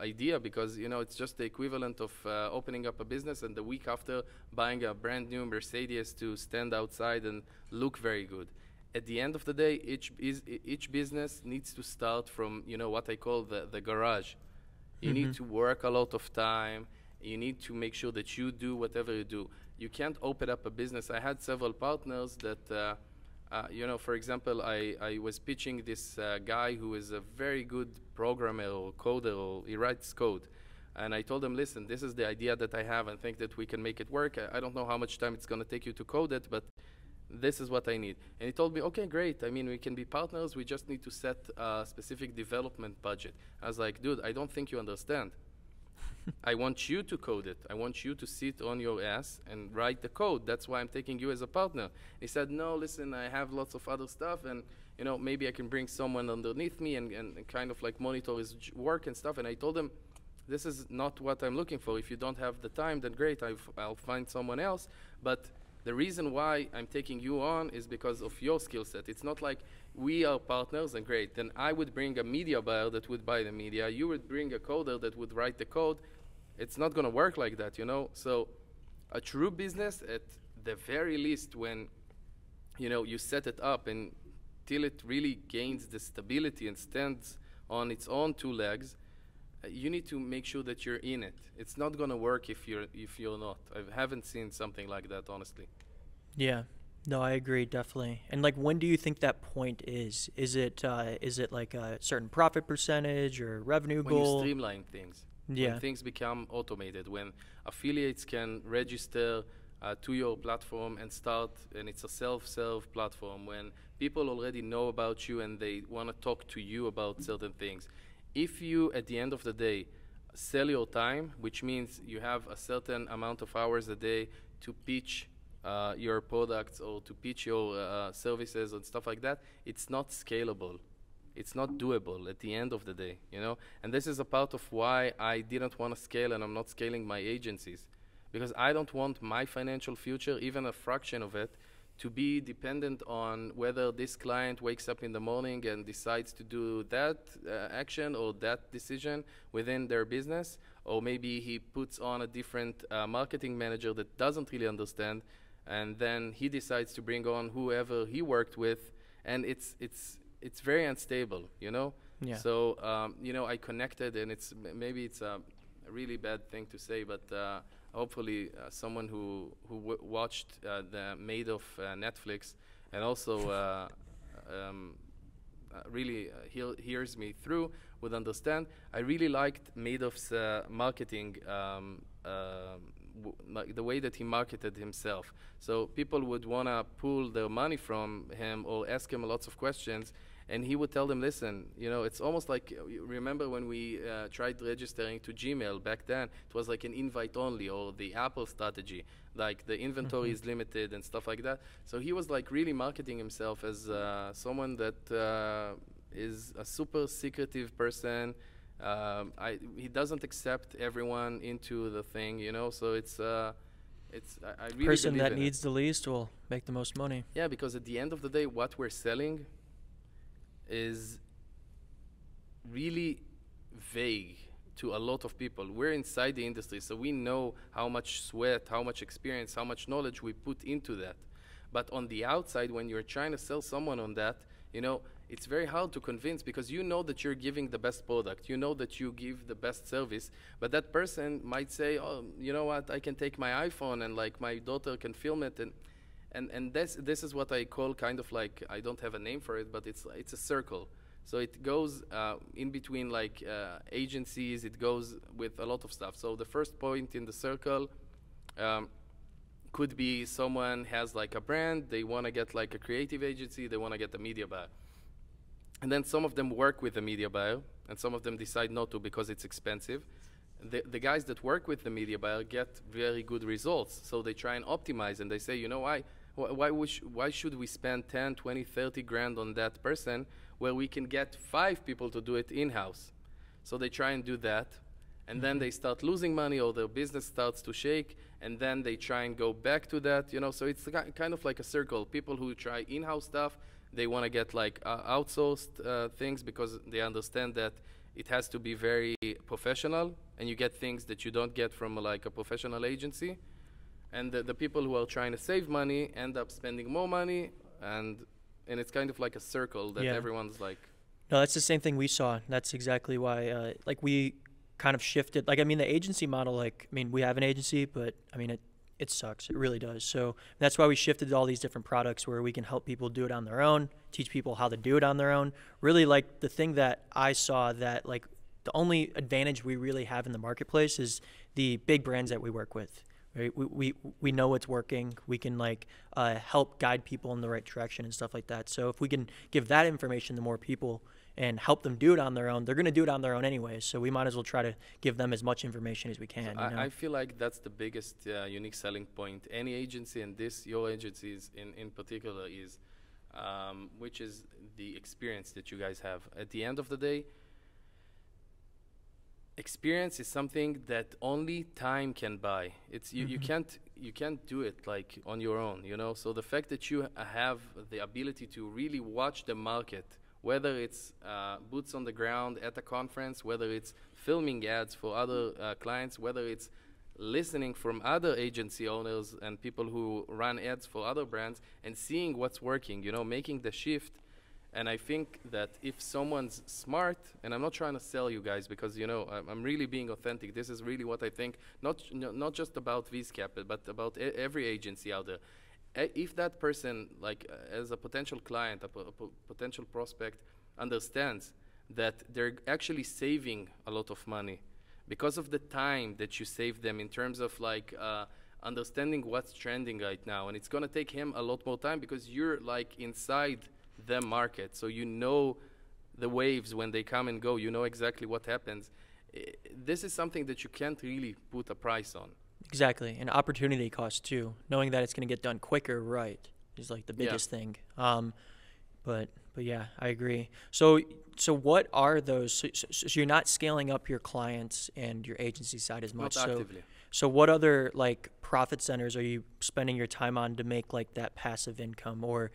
idea because, it's just the equivalent of opening up a business and the week after buying a brand new Mercedes to stand outside and look very good. At the end of the day, each business needs to start from, what I call the garage. You need to work a lot of time. You need to make sure that you do whatever you do. You can't open up a business. I had several partners that, for example, I was pitching this guy who is a very good programmer or coder, or he writes code. And I told him, listen, this is the idea that I have and think that we can make it work. I don't know how much time it's going to take you to code it, but this is what I need. And he told me, okay, great. I mean, we can be partners. We just need to set a specific development budget. I was like, dude, I don't think you understand. I want you to code it. I want you to sit on your ass and write the code. That's why I'm taking you as a partner. He said, no, listen, I have lots of other stuff, and maybe I can bring someone underneath me and kind of like monitor his work and stuff. And I told him, this is not what I'm looking for. If you don't have the time, then great, I'll find someone else. But the reason why I'm taking you on is because of your skill set. It's not like we are partners and great. Then I would bring a media buyer that would buy the media. You would bring a coder that would write the code. It's not going to work like that, So a true business, at the very least, when, you set it up until it really gains the stability and stands on its own 2 legs, you need to make sure that you're in it. It's not going to work if you're not. I haven't seen something like that, honestly. Yeah. No, I agree, definitely. And when do you think that point is? Is it like a certain profit percentage or revenue goal? When you streamline things. Yeah. When things become automated, when affiliates can register to your platform and start, and it's a self-serve platform, when people already know about you and they want to talk to you about certain things. If you, at the end of the day, sell your time, which means you have a certain amount of hours a day to pitch your products or to pitch your services and stuff like that, it's not scalable. It's not doable at the end of the day, And this is a part of why I didn't want to scale, and I'm not scaling my agencies. Because I don't want my financial future, even a fraction of it, to be dependent on whether this client wakes up in the morning and decides to do that action or that decision within their business, or maybe he puts on a different marketing manager that doesn't really understand, and then he decides to bring on whoever he worked with, and it's very unstable, Yeah. So, I connected, and maybe it's a really bad thing to say, but hopefully someone who watched the Made of Netflix and also really hears me through would understand. I really liked Madoff's marketing, like the way that he marketed himself. So people would want to pull their money from him or ask him lots of questions, and he would tell them, listen, it's almost like, you remember when we tried registering to Gmail back then, it was like an invite only, or the Apple strategy, like the inventory is limited and stuff like that. So he was like really marketing himself as someone that is a super secretive person. He doesn't accept everyone into the thing, so I really person believe that in needs the least will make the most money. Yeah, because at the end of the day, what we're selling is really vague to a lot of people. We're inside the industry, so we know how much sweat, how much experience, how much knowledge we put into that. But on the outside, when you're trying to sell someone on that, it's very hard to convince, because you know that you're giving the best product, you know that you give the best service, but that person might say, oh, you know what, I can take my iPhone and like my daughter can film it, and this is what I call kind of like, I don't have a name for it, but it's a circle. So it goes in between like agencies. It goes with a lot of stuff. So the first point in the circle could be someone has like a brand, they want to get like a creative agency, they want to get a media buyer. And then some of them work with the media buyer, and some of them decide not to because it's expensive. The guys that work with the media buyer get very good results, so they try and optimize, and they say, you know, why should we spend 10, 20, 30 grand on that person where we can get 5 people to do it in-house? So they try and do that, and then they start losing money, or their business starts to shake, and then they try and go back to that, you know. So it's kind of like a circle. People who try in-house stuff, they want to get like outsourced things because they understand that it has to be very professional, and you get things that you don't get from like a professional agency. And the people who are trying to save money end up spending more money, and it's kind of like a circle that everyone's like. No, that's the same thing we saw. That's exactly why, like, we kind of shifted. Like, I mean, the agency model, like, I mean, we have an agency, but I mean, it sucks. It really does. So that's why we shifted to all these different products where we can help people do it on their own, teach people how to do it on their own. Really, like, the thing that I saw that, like, the only advantage we really have in the marketplace is the big brands that we work with. Right? We know what's working. We can like help guide people in the right direction and stuff like that. So if we can give that information to more people and help them do it on their own, they're going to do it on their own anyway. So we might as well try to give them as much information as we can. So I feel like that's the biggest unique selling point. Any agency, and your agency is in particular, is which is the experience that you guys have. At the end of the day, experience is something that only time can buy. It's you can't do it like on your own, you know. So the fact that you have the ability to really watch the market, whether it's boots on the ground at a conference, whether it's filming ads for other clients, whether it's listening from other agency owners and people who run ads for other brands and seeing what's working, you know, making the shift. And I think that if someone's smart, and I'm not trying to sell you guys because, you know, I'm really being authentic. This is really what I think, not just about Viscap, but about every agency out there. If that person, like as a potential client, a potential prospect, understands that they're actually saving a lot of money because of the time that you save them in terms of like understanding what's trending right now. And it's going to take him a lot more time because you're like inside the market, so you know the waves when they come and go. You know exactly what happens. This is something that you can't really put a price on. Exactly, and opportunity cost too. Knowing that it's going to get done quicker, right, is like the biggest thing. But yeah, I agree. So what are those? So you're not scaling up your clients and your agency side as much. Not actively. So what other like profit centers are you spending your time on to make like that passive income or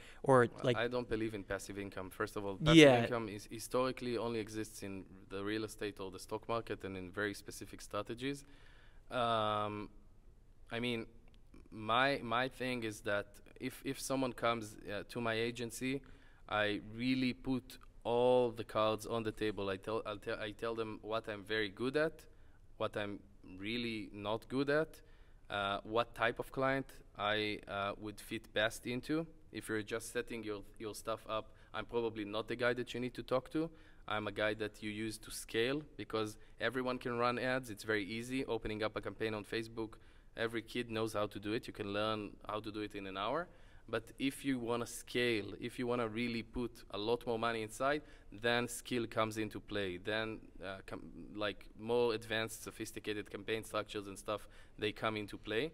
like? I don't believe in passive income. First of all, passive income is historically only exists in the real estate or the stock market and in very specific strategies. I mean, my thing is that if someone comes to my agency, I really put all the cards on the table. I tell them what I'm very good at, what I'm really not good at, what type of client I would fit best into. If you're just setting your stuff up, I'm probably not the guy that you need to talk to. I'm a guy that you use to scale because everyone can run ads. It's very easy. Opening up a campaign on Facebook, every kid knows how to do it. You can learn how to do it in an hour. But if you want to scale, if you want to really put a lot more money inside, then skill comes into play. Then like more advanced, sophisticated campaign structures and stuff, they come into play.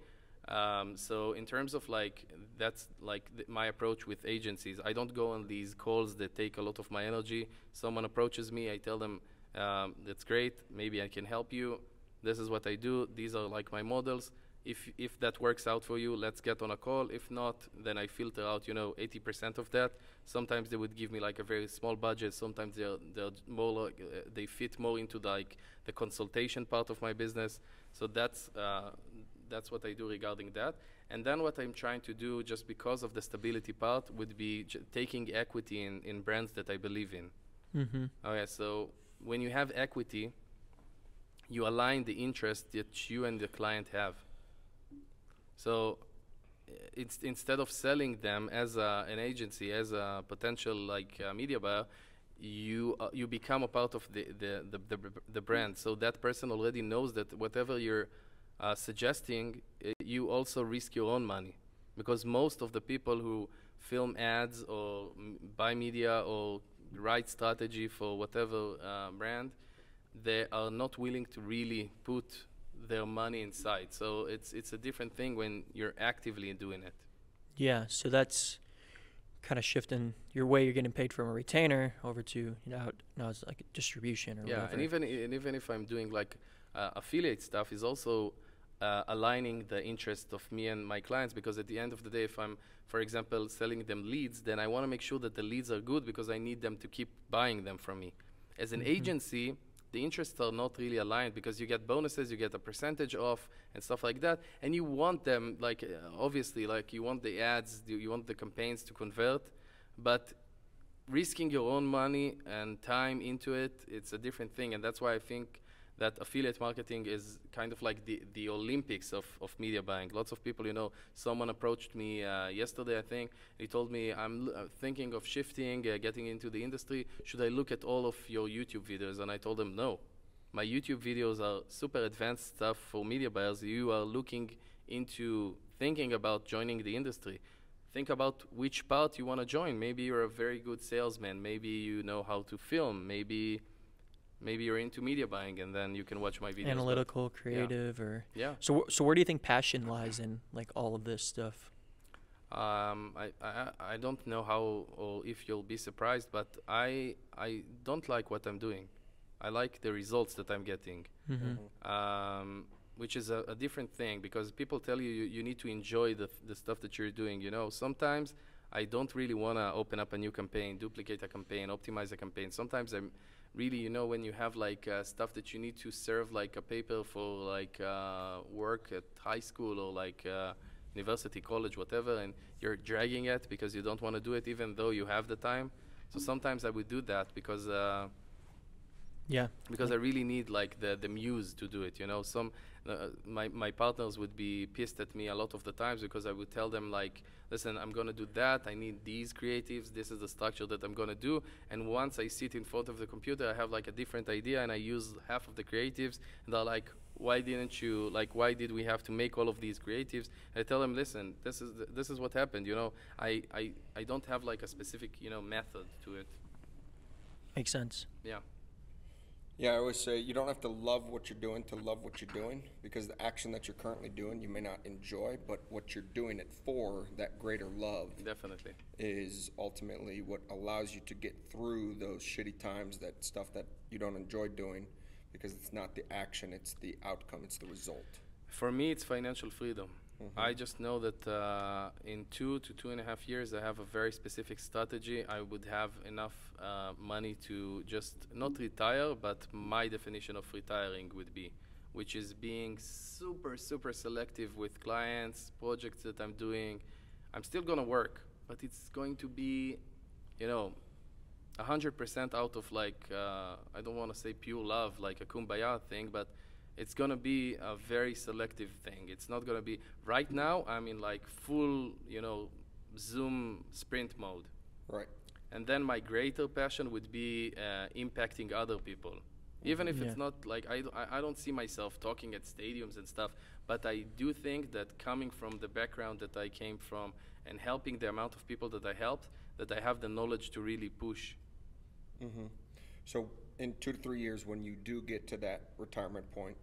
So in terms of like, that's like my approach with agencies. I don't go on these calls that take a lot of my energy. Someone approaches me, I tell them, that's great, maybe I can help you. This is what I do. These are like my models. If that works out for you, let's get on a call. If not, then I filter out, 80% of that. Sometimes they would give me like a very small budget. Sometimes they're more like, they fit more into like the consultation part of my business. So that's what I do regarding that. And then what I'm trying to do, just because of the stability part, would be taking equity in brands that I believe in. Mm-hmm. Okay, so when you have equity, you align the interest that you and the client have. So instead of selling them as an agency, as a potential like media buyer, you become a part of the brand. So that person already knows that whatever you're suggesting, you also risk your own money, because most of the people who film ads or buy media or write strategy for whatever brand, they are not willing to really put their money inside. So it's a different thing when you're actively doing it. Yeah, so that's kind of shifting your way you're getting paid from a retainer over to now it's like a distribution or Yeah, whatever. and even if I'm doing like affiliate stuff, is also aligning the interest of me and my clients, because at the end of the day, if I'm, for example, selling them leads, then I want to make sure that the leads are good, because I need them to keep buying them from me. As an agency, the interests are not really aligned, because you get bonuses, you get a percentage off and stuff like that, and you want them, like obviously, like you want the ads, you want the campaigns to convert, but risking your own money and time into it, it's a different thing. And that's why I think that affiliate marketing is kind of like the Olympics of media buying. Lots of people, someone approached me yesterday, I think. He told me, I'm thinking of shifting, getting into the industry. Should I look at all of your YouTube videos? And I told him, no. My YouTube videos are super advanced stuff for media buyers. You are looking into thinking about joining the industry. Think about which part you want to join. Maybe you're a very good salesman. Maybe you know how to film. Maybe you're into media buying, and then you can watch my videos. Analytical, creative, or yeah. So where do you think passion lies in like all of this stuff? I don't know how or if you'll be surprised, but I don't like what I'm doing. I like the results that I'm getting, which is a different thing, because people tell you need to enjoy the stuff that you're doing. Sometimes I don't really want to open up a new campaign, duplicate a campaign, optimize a campaign. Sometimes I'm really, when you have like stuff that you need to serve like a paper for like work at high school or like university, college, whatever, and you're dragging it because you don't want to do it even though you have the time. So sometimes I would do that because I really need like the muse to do it. My partners would be pissed at me a lot of the times because I would tell them like, listen, I'm gonna do that, I need these creatives, this is the structure that I'm gonna do, and once I sit in front of the computer, I have like a different idea and I use half of the creatives, and they're like, why did we have to make all of these creatives? And I tell them, listen, this is what happened. I don't have like a specific method to it. Makes sense. Yeah, I always say you don't have to love what you're doing to love what you're doing, because the action that you're currently doing you may not enjoy, but what you're doing it for, that greater love, definitely, is ultimately what allows you to get through those shitty times, that stuff that you don't enjoy doing, because it's not the action, it's the outcome, it's the result. For me, it's financial freedom. I just know that in 2 to 2.5 years, I have a very specific strategy. I would have enough money to just not retire, but my definition of retiring would be, which is being super, super selective with clients, projects that I'm doing. I'm still going to work, but it's going to be, 100% out of like, I don't want to say pure love, like a kumbaya thing, but it's going to be a very selective thing. It's not going to be, right now, I'm in like full, Zoom sprint mode. Right. And then my greater passion would be impacting other people. Even if it's not like, I don't see myself talking at stadiums and stuff, but I do think that coming from the background that I came from and helping the amount of people that I helped, that I have the knowledge to really push. So in 2 to 3 years, when you do get to that retirement point,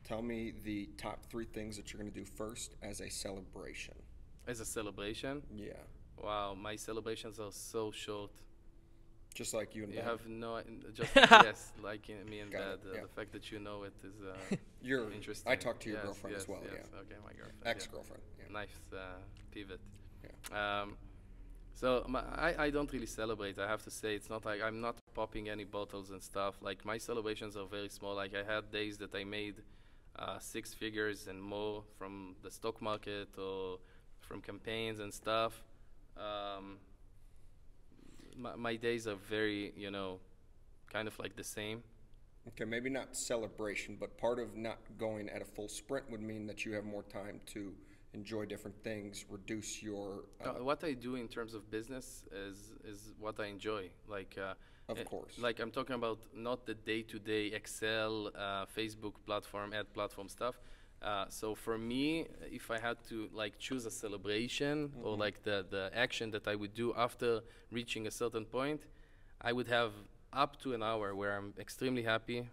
tell me the top 3 things that you're going to do first as a celebration. As a celebration? Yeah. Wow, my celebrations are so short. Just like you and You Dad. have no, just yes, like me and Got Dad. it, yeah. The fact that you know it is You're interesting. I talked to your Yes, girlfriend yes, as well. yes. Yeah. Okay, my girlfriend. Ex-girlfriend. Yeah. Nice pivot. Yeah. So I don't really celebrate. I have to say, it's not like I'm not popping any bottles and stuff. Like my celebrations are very small. Like I had days that I made 6 figures and more from the stock market or from campaigns and stuff. My days are very, kind of like the same. Okay, maybe not celebration, but part of not going at a full sprint would mean that you have more time to enjoy different things, reduce your. What I do in terms of business is what I enjoy. Of course. Like I'm talking about not the day-to-day Excel, Facebook platform, ad platform stuff. So for me, if I had to like choose a celebration or like the action that I would do after reaching a certain point, I would have up to an hour where I'm extremely happy.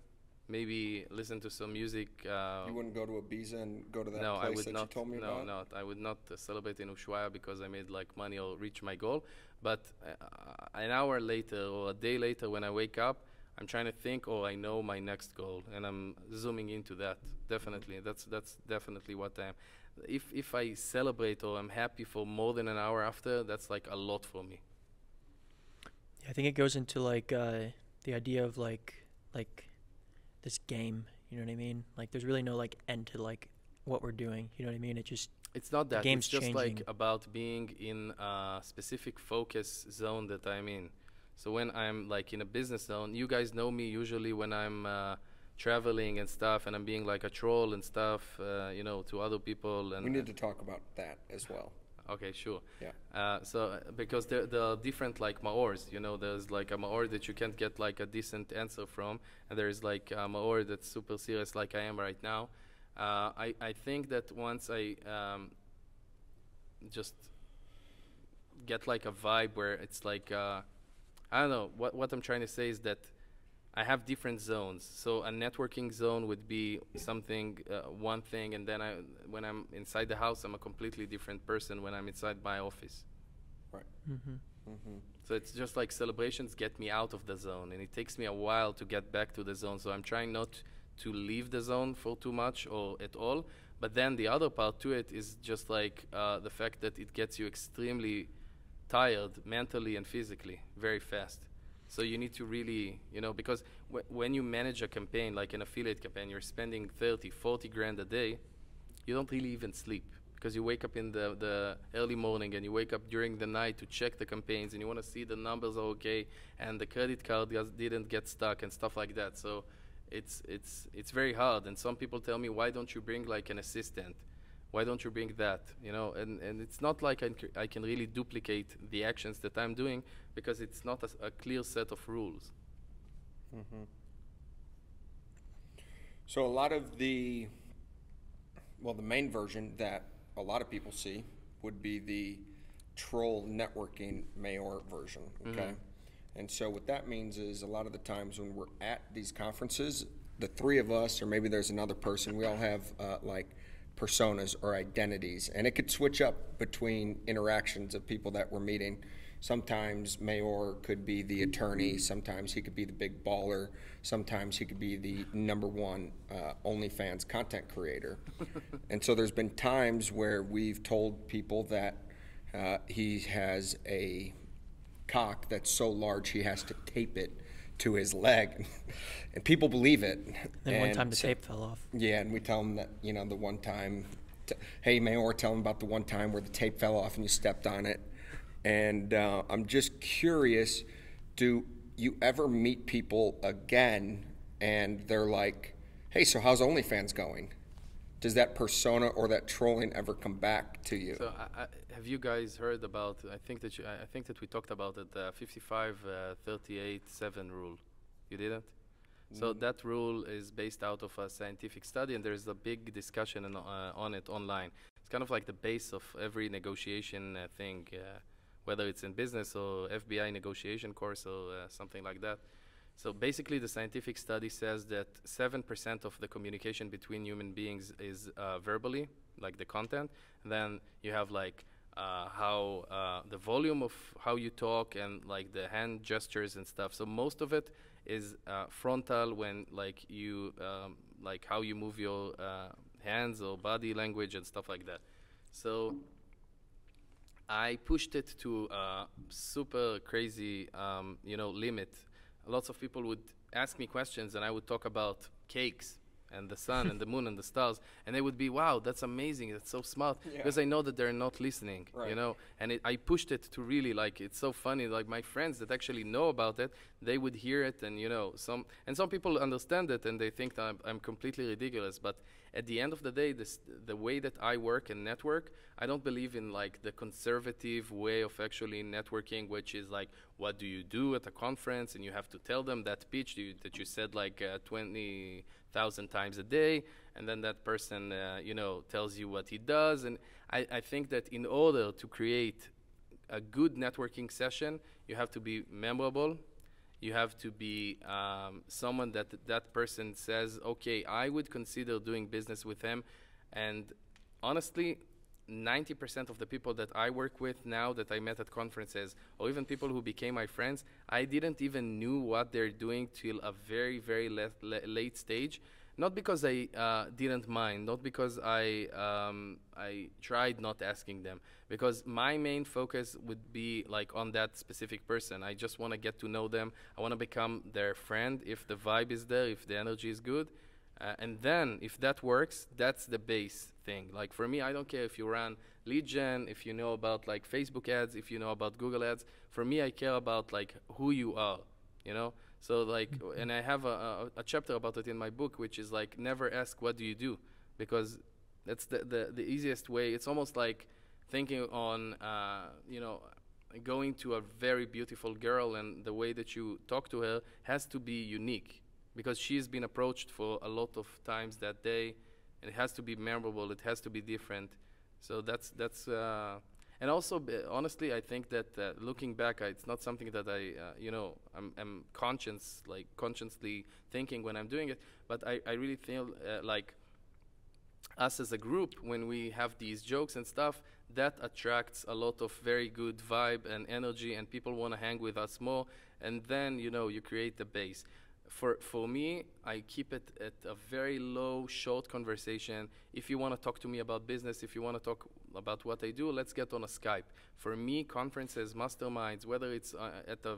Maybe listen to some music. You wouldn't go to Ibiza and go to that No, I place would that not. you told me about? No, I would not celebrate in Ushuaia because I made like money or reach my goal. But an hour later or a day later when I wake up, I'm trying to think, oh, I know my next goal, and I'm zooming into that. Definitely, that's definitely what I am. If I celebrate or I'm happy for more than an hour after, that's like a lot for me. I think it goes into like the idea of like this game. You know what I mean? Like there's really no like end to like what we're doing. You know what I mean? It's not that. game's It's just changing. like about being in a specific focus zone that I'm in. So when I'm like in a business zone, you guys know me usually when I'm traveling and stuff, and I'm being like a troll and stuff, you know, to other people. And We need to talk about that as well. okay, sure. Yeah. Because there are different like Maors, you know, there's like a Maor that you can't get like a decent answer from, and there's like a Maor that's super serious like I am right now. I think that once I just get like a vibe where it's like, I don't know, what I'm trying to say is that I have different zones. So a networking zone would be something, one thing, and then when I'm inside the house, I'm a completely different person when I'm inside my office. Right. So it's just like celebrations get me out of the zone, and it takes me a while to get back to the zone. So I'm trying not to leave the zone for too much or at all. But then the other part to it is just like the fact that it gets you extremely tired mentally and physically very fast. So you need to really, you know, because when you manage a campaign, like an affiliate campaign, you're spending 30, 40 grand a day, you don't really even sleep because you wake up in the early morning and you wake up during the night to check the campaigns and you want to see the numbers are okay and the credit card didn't get stuck and stuff like that. So it's very hard. And some people tell me, why don't you bring like an assistant? Why don't you bring that? You know, and it's not like I can really duplicate the actions that I'm doing because it's not a clear set of rules. So a lot of the main version that a lot of people see would be the troll networking Maor version, okay? And so what that means is a lot of the times when we're at these conferences, the three of us, or maybe there's another person, we all have like personas or identities, and it could switch up between interactions of people that we're meeting. Sometimes Maor could be the attorney, sometimes he could be the big baller, sometimes he could be the #1 OnlyFans content creator. And so there's been times where we've told people that he has a cock that's so large he has to tape it to his leg, and people believe it. And one time the tape fell off. Yeah, and we tell them that, you know, the one time, hey, Maor, tell them about the one time where the tape fell off and you stepped on it. And I'm just curious, do you ever meet people again and they're like, hey, so how's OnlyFans going? Does that persona or that trolling ever come back to you? So have you guys heard about, I think that we talked about it, the 55-38-7 rule. You didn't? So that rule is based out of a scientific study, and there's a big discussion on it online. It's kind of like the base of every negotiation thing, whether it's in business or FBI negotiation course or something like that. So basically the scientific study says that 7% of the communication between human beings is verbally, like the content. And then you have like how the volume of how you talk and like the hand gestures and stuff. So most of it is frontal, when like you like how you move your hands or body language and stuff like that. So I pushed it to a super crazy you know, limit. Lots of people would ask me questions and I would talk about cakes and the sun and the moon and the stars, and they would be, wow, that's amazing, that's so smart, Yeah. because I know that they're not listening, Right. you know. And I pushed it to really, like, it's so funny, like my friends that actually know about it, they would hear it, and you know, some people understand it and they think that I'm completely ridiculous, but at the end of the day, the way that I work and network, I don't believe in like the conservative way of actually networking, which is like, what do you do at a conference? And you have to tell them that pitch that you said like 20,000 times a day, and then that person, you know, tells you what he does. And I think that in order to create a good networking session, you have to be memorable. You have to be someone that person says, okay, I would consider doing business with him. And honestly, 90% of the people that I work with now that I met at conferences, or even people who became my friends, I didn't even knew what they're doing till a very, very late stage. Not because I didn't mind, not because I tried not asking them, because my main focus would be like on that specific person. I just want to get to know them. I want to become their friend if the vibe is there, if the energy is good. And then if that works, that's the base thing. Like for me, I don't care if you run lead gen, if you know about like Facebook ads, if you know about Google ads. For me, I care about like who you are, you know? So like, and I have a chapter about it in my book, which is like, never ask what do you do, because that's the easiest way. It's almost like thinking on, you know, going to a very beautiful girl, and the way that you talk to her has to be unique, because she's been approached for a lot of times that day, and it has to be memorable, it has to be different. So that's and also, honestly, I think that looking back, it's not something that I, you know, I'm consciously thinking when I'm doing it, but I really feel like us as a group, when we have these jokes and stuff, that attracts a lot of very good vibe and energy, and people want to hang with us more, and then, you know, you create the base. For me, I keep it at a very low, short conversation. If you want to talk to me about business, if you want to talk about what I do, let's get on a Skype. For me, conferences, masterminds, whether it's at a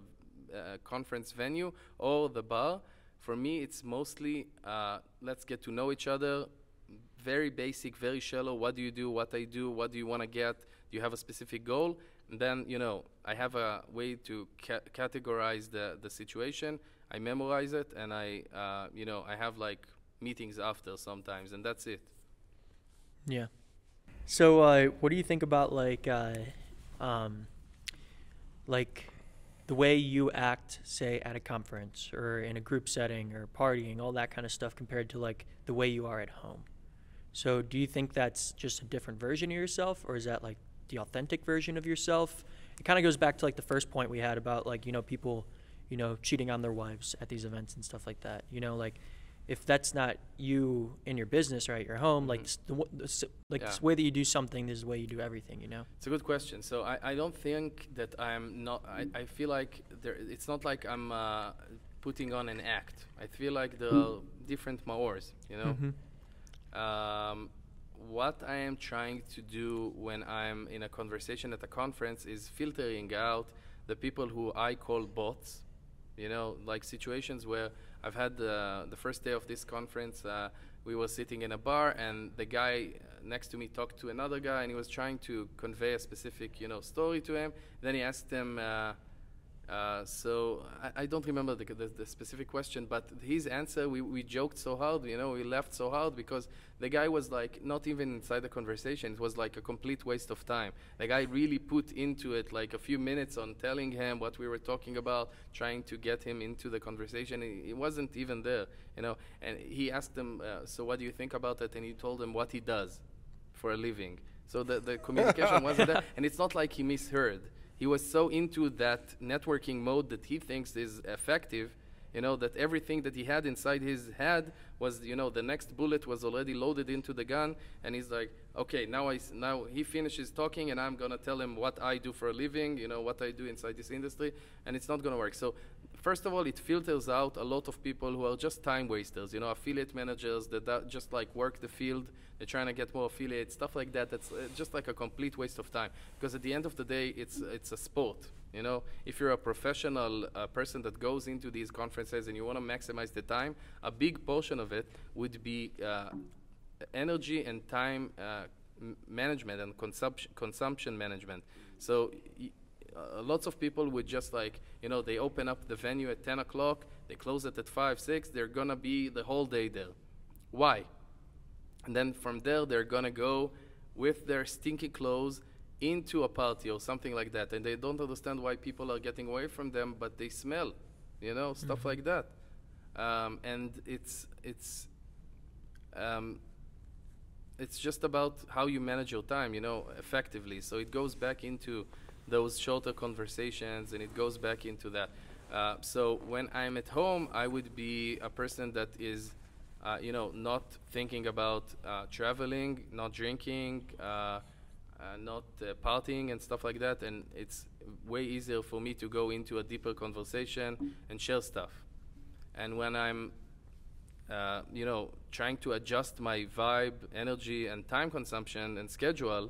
conference venue or the bar, for me, it's mostly let's get to know each other. Very basic, very shallow. What do you do? What I do? What do you want to get? Do you have a specific goal? And then, you know, I have a way to categorize the situation. I memorize it, and I, you know, I have like meetings after sometimes, and that's it. Yeah. So, what do you think about like the way you act, say, at a conference or in a group setting or partying, all that kind of stuff, compared to like the way you are at home? So, do you think that's just a different version of yourself, or is that like the authentic version of yourself? It kind of goes back to like the first point we had about like, you know, people, you know, cheating on their wives at these events and stuff like that. You know, like if that's not you in your business or at your home, like this way that you do something, this is the way you do everything, you know? It's a good question. So I don't think that I'm not, I feel like it's not like I'm putting on an act. I feel like there are different Maors, you know? What I am trying to do when I'm in a conversation at a conference is filtering out the people who I call bots. You know, like situations where I've had the first day of this conference, we were sitting in a bar, and the guy next to me talked to another guy, and he was trying to convey a specific, you know, story to him. Then he asked him, so I don't remember the specific question, but his answer, we joked so hard, you know, we laughed so hard, because the guy was like not even inside the conversation. It was like a complete waste of time. The guy really put into it like a few minutes on telling him what we were talking about, trying to get him into the conversation. He wasn't even there, you know. And he asked him, so what do you think about it? And he told him what he does for a living. So the communication wasn't there, and it's not like he misheard. He was so into that networking mode that he thinks is effective, you know, that everything that he had inside his head was, you know, the next bullet was already loaded into the gun, and he's like, okay, now he finishes talking, and I'm gonna tell him what I do for a living, you know, what I do inside this industry, and it's not gonna work. So first of all, it filters out a lot of people who are just time wasters, you know, affiliate managers that just like work the field. They're trying to get more affiliates, stuff like that. That's just like a complete waste of time. Because at the end of the day, it's a sport. You know, if you're a professional person that goes into these conferences and you want to maximize the time, a big portion of of it would be energy and time management and consumption management. So lots of people would just like, they open up the venue at 10 o'clock, they close it at 5, 6, they're gonna be the whole day there. Why? And then from there, they're gonna go with their stinky clothes into a party or something like that. And they don't understand why people are getting away from them, but they smell, stuff like that. And it's just about how you manage your time, effectively. So it goes back into those shorter conversations, and it goes back into that. So when I'm at home, I would be a person that is, not thinking about traveling, not drinking, not partying and stuff like that. And it's way easier for me to go into a deeper conversation and share stuff. And when I'm trying to adjust my vibe, energy, and time consumption and schedule,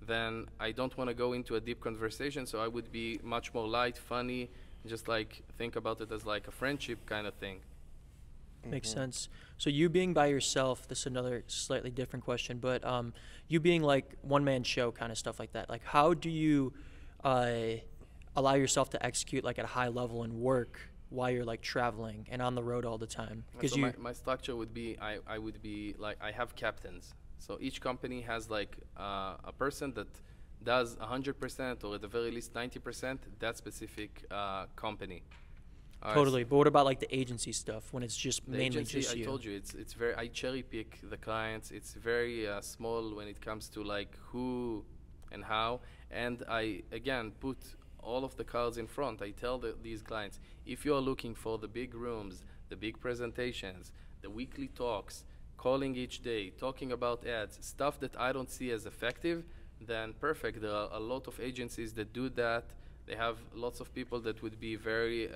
then I don't want to go into a deep conversation. So I would be much more light, funny, just like think about it as like a friendship kind of thing. Makes sense. So you being by yourself, this is another slightly different question, but you being like one-man show kind of stuff like that, like how do you allow yourself to execute like at a high level and work while you're like traveling and on the road all the time? Because so my structure would be, I would be like, I have captains. So each company has like a person that does 100% or at the very least 90% that specific company. Totally. But what about like the agency stuff when it's just the mainly agency, just you? I told you, it's very, I cherry pick the clients. It's very small when it comes to like who and how. And I, again, put all of the cards in front. I tell these clients, if you are looking for the big rooms, the big presentations, the weekly talks, calling each day, talking about ads, stuff that I don't see as effective, then perfect. There are a lot of agencies that do that. They have lots of people that would be very,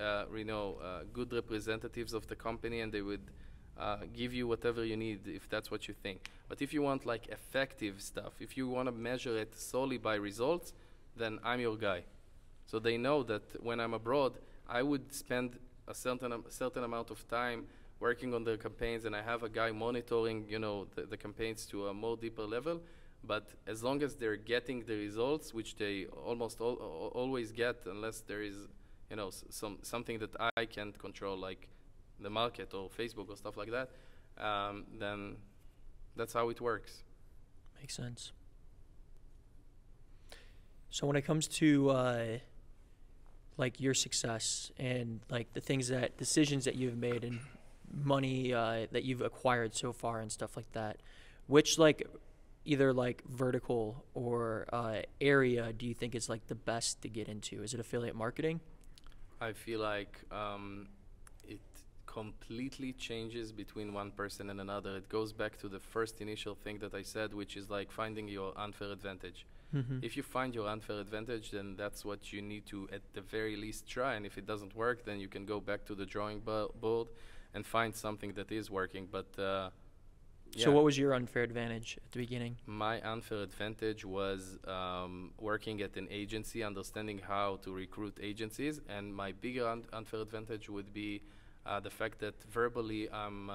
good representatives of the company, and they would give you whatever you need if that's what you think. But if you want like effective stuff, if you want to measure it solely by results, then I'm your guy. So they know that when I'm abroad, I would spend a certain amount of time working on their campaigns, and I have a guy monitoring, the campaigns to a more deeper level. But as long as they're getting the results, which they almost always get, unless there is, something that I can't control, like the market or Facebook or stuff like that, then that's how it works. Makes sense. So when it comes to like your success and like the decisions that you've made and money that you've acquired so far and stuff like that, which like either like vertical or area do you think is like the best to get into? Is it affiliate marketing? I feel like it completely changes between one person and another. It goes back to the first initial thing that I said, which is like finding your unfair advantage. Mm-hmm. If you find your unfair advantage, then that's what you need to at the very least try. And if it doesn't work, then you can go back to the drawing board and find something that is working. But So what was your unfair advantage at the beginning? My unfair advantage was working at an agency, understanding how to recruit agencies. And my bigger unfair advantage would be the fact that verbally I'm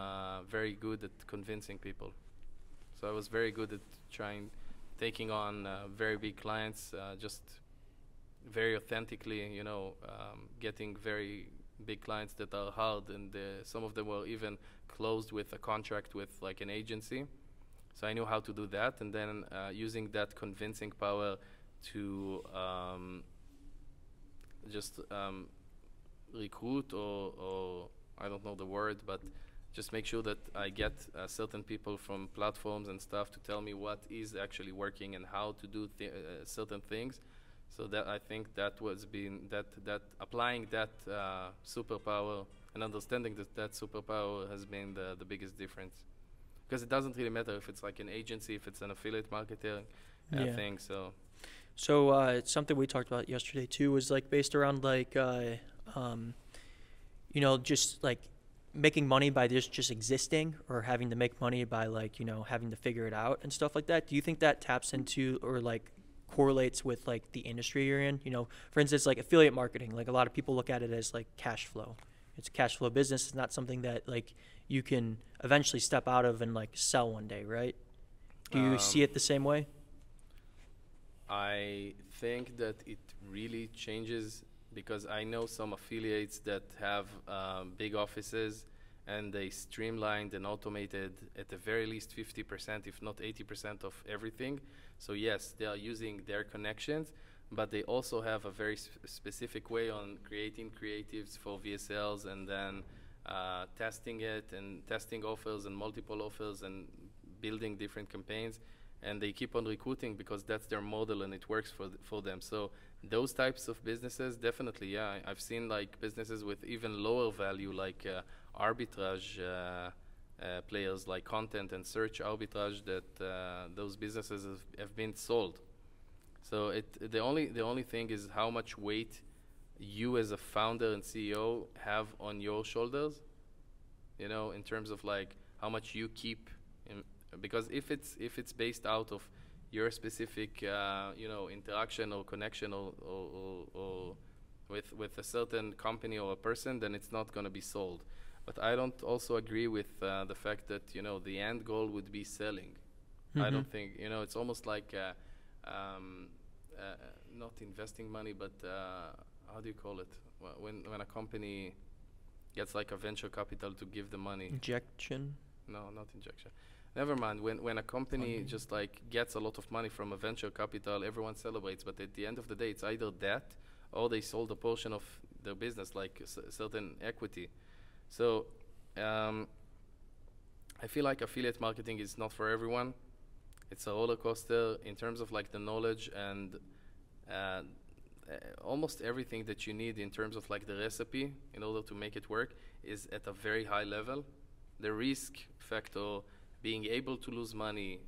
very good at convincing people. So I was very good at taking on very big clients, just very authentically, getting very big clients that are hard, and some of them were even closed with a contract with like an agency. So I knew how to do that, and then using that convincing power to just recruit or I don't know the word, but just make sure that I get certain people from platforms and stuff to tell me what is actually working and how to do certain things. So that I think that was that applying that superpower and understanding that superpower has been the biggest difference. Because it doesn't really matter if it's like an agency, if it's an affiliate marketing thing. So something we talked about yesterday too was like based around like just like making money by just existing, or having to make money by like having to figure it out and stuff like that. Do you think that taps into or like correlates with like the industry you're in? For instance, like affiliate marketing, like a lot of people look at it as like cash flow. It's a cash flow business. It's not something that like you can eventually step out of and like sell one day, right? Do you see it the same way? I think that it really changes because I know some affiliates that have big offices and they streamlined and automated at the very least 50%, if not 80% of everything. So yes, they are using their connections, but they also have a very specific way on creating creatives for VSLs and then testing it and testing offers and multiple offers and building different campaigns. And they keep on recruiting because that's their model and it works for them. So those types of businesses, definitely, yeah. I've seen like businesses with even lower value, like arbitrage players, like content and search arbitrage, that those businesses have been sold. So the only thing is how much weight you as a founder and CEO have on your shoulders, you know, in terms of like how much you keep in. Because if it's based out of your specific you know, interaction or connection or with a certain company or a person, then it's not going to be sold. But I don't also agree with the fact that, you know, the end goal would be selling. I don't think, you know, it's almost like not investing money, but how do you call it? When a company gets like a venture capital to give the money. Injection? No, not injection. Never mind. When a company just like gets a lot of money from a venture capital, everyone celebrates. But at the end of the day, it's either that or they sold a portion of their business, like certain equity. So I feel like affiliate marketing is not for everyone. It's a roller coaster in terms of like the knowledge and almost everything that you need in terms of like the recipe in order to make it work is at a very high level. The risk factor, being able to lose money,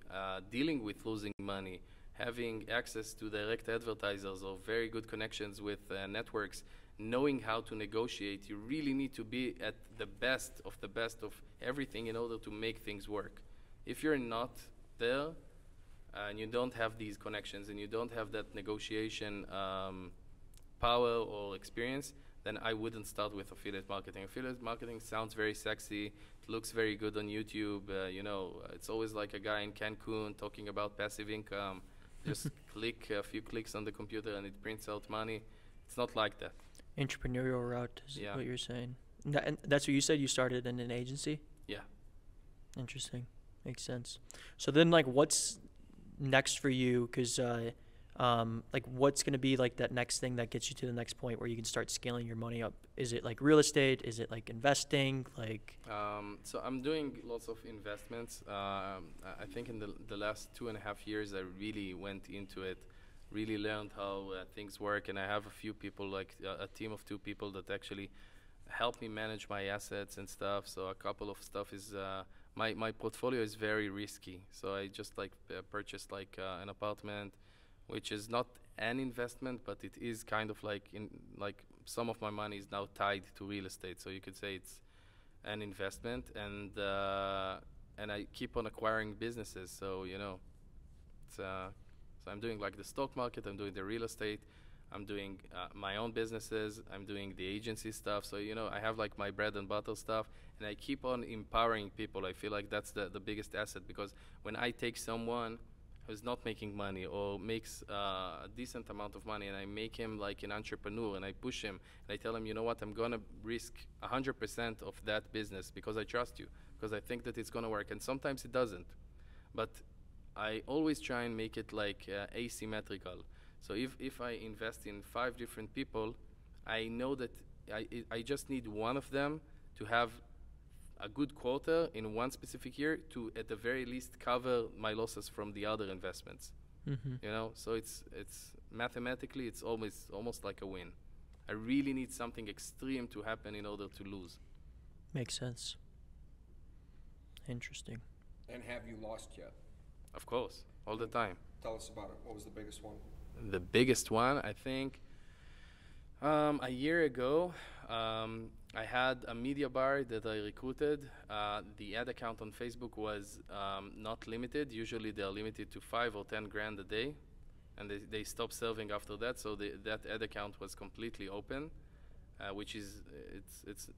dealing with losing money, having access to direct advertisers or very good connections with networks, knowing how to negotiate. You really need to be at the best of everything in order to make things work. If you're not there and you don't have these connections and you don't have that negotiation power or experience, then I wouldn't start with affiliate marketing. Affiliate marketing sounds very sexy, it looks very good on YouTube. You know, it's always like a guy in Cancun talking about passive income. Just click a few clicks on the computer and it prints out money. It's not like that. Entrepreneurial route is what you're saying. And that's what you said, you started in an agency? Yeah. Interesting. Makes sense. So then, like, what's next for you? Because like, what's going to be like that next thing that gets you to the next point where you can start scaling your money up? Is it like real estate? Is it like investing? Like so I'm doing lots of investments. I think in the last 2.5 years I really went into it, really learned how things work, and I have a few people, like a team of 2 people that actually help me manage my assets and stuff. So a couple of stuff is my portfolio is very risky, so I just like purchased like an apartment, which is not an investment, but it is kind of like some of my money is now tied to real estate. So you could say it's an investment, and I keep on acquiring businesses. So you know, it's so I'm doing like the stock market, I'm doing the real estate, I'm doing my own businesses, I'm doing the agency stuff. So you know, I have like my bread and butter stuff, and I keep on empowering people. I feel like that's the biggest asset, because when I take someone who's not making money or makes a decent amount of money, and I make him like an entrepreneur, and I push him, and I tell him, you know what, I'm gonna risk 100% of that business because I trust you, because I think that it's gonna work. And sometimes it doesn't, but I always try and make it like asymmetrical. So if I invest in 5 different people, I know that I just need one of them to have a good quarter in one specific year to, at the very least, cover my losses from the other investments. You know, so it's mathematically, it's almost like a win. I really need something extreme to happen in order to lose. Makes sense. Interesting. And have you lost yet? Of course, all the time. Tell us about it. What was the biggest one? The biggest one, I think, a year ago, I had a media bar that I recruited. The ad account on Facebook was not limited. Usually they're limited to 5 or 10 grand a day, and they stopped serving after that. So that ad account was completely open. which is it's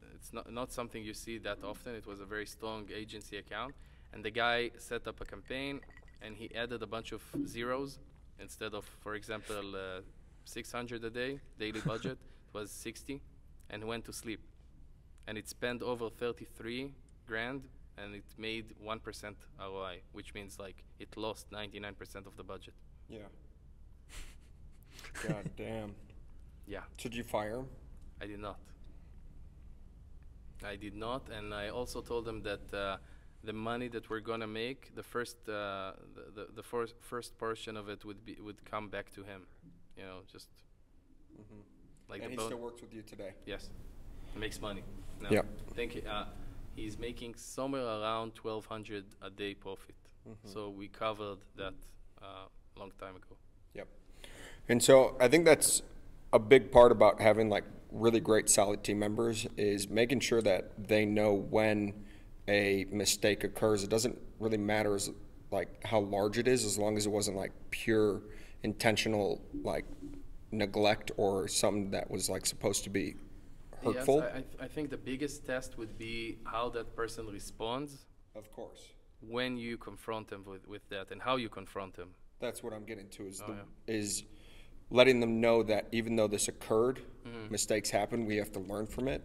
not something you see that often. It was a very strong agency account, and the guy set up a campaign, and he added a bunch of zeros instead of, for example, 600 a day daily budget. It was 60, and went to sleep, and it spent over 33 grand, and it made 1% ROI, which means like it lost 99% of the budget. Yeah. God damn. Yeah. So did you fire him? I did not. I did not, and I also told them that the money that we're gonna make, the first portion of it would come back to him, you know, just like And the he still works with you today? Yes, he makes money. No, Yeah. I think he's making somewhere around 1,200 a day profit. So we covered that a long time ago. Yep. And so I think that's a big part about having like really great solid team members is making sure that they know when a mistake occurs. It doesn't really matter as like how large it is, as long as it wasn't like pure intentional like neglect or something that was like supposed to be hurtful. Yes, I think the biggest test would be how that person responds. Of course. When you confront them with that, and how you confront them. That's what I'm getting to is letting them know that even though this occurred, mistakes happen, we have to learn from it,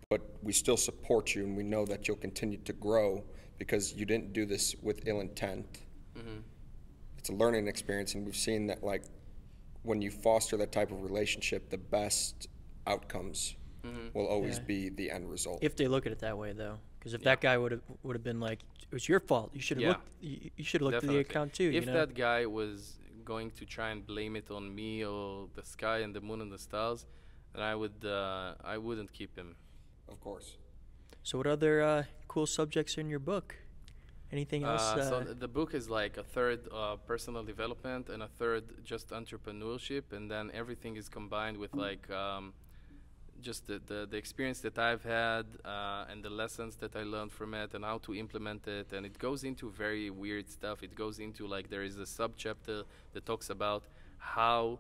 but we still support you, and we know that you'll continue to grow because you didn't do this with ill intent. It's a learning experience, and we've seen that like when you foster that type of relationship, the best outcomes will always be the end result. If they look at it that way, though, because if that guy would have been like, it was your fault, you should have looked. You should have looked at the account too. If you know? that guy was going to try and blame it on me or the sky and the moon and the stars, then I wouldn't keep him. Of course. So what other cool subjects are in your book? Anything else? So the book is like a third personal development and a third just entrepreneurship, and then everything is combined with like just the experience that I've had and the lessons that I learned from it and how to implement it. And it goes into very weird stuff. It goes into like there is a sub-chapter that talks about how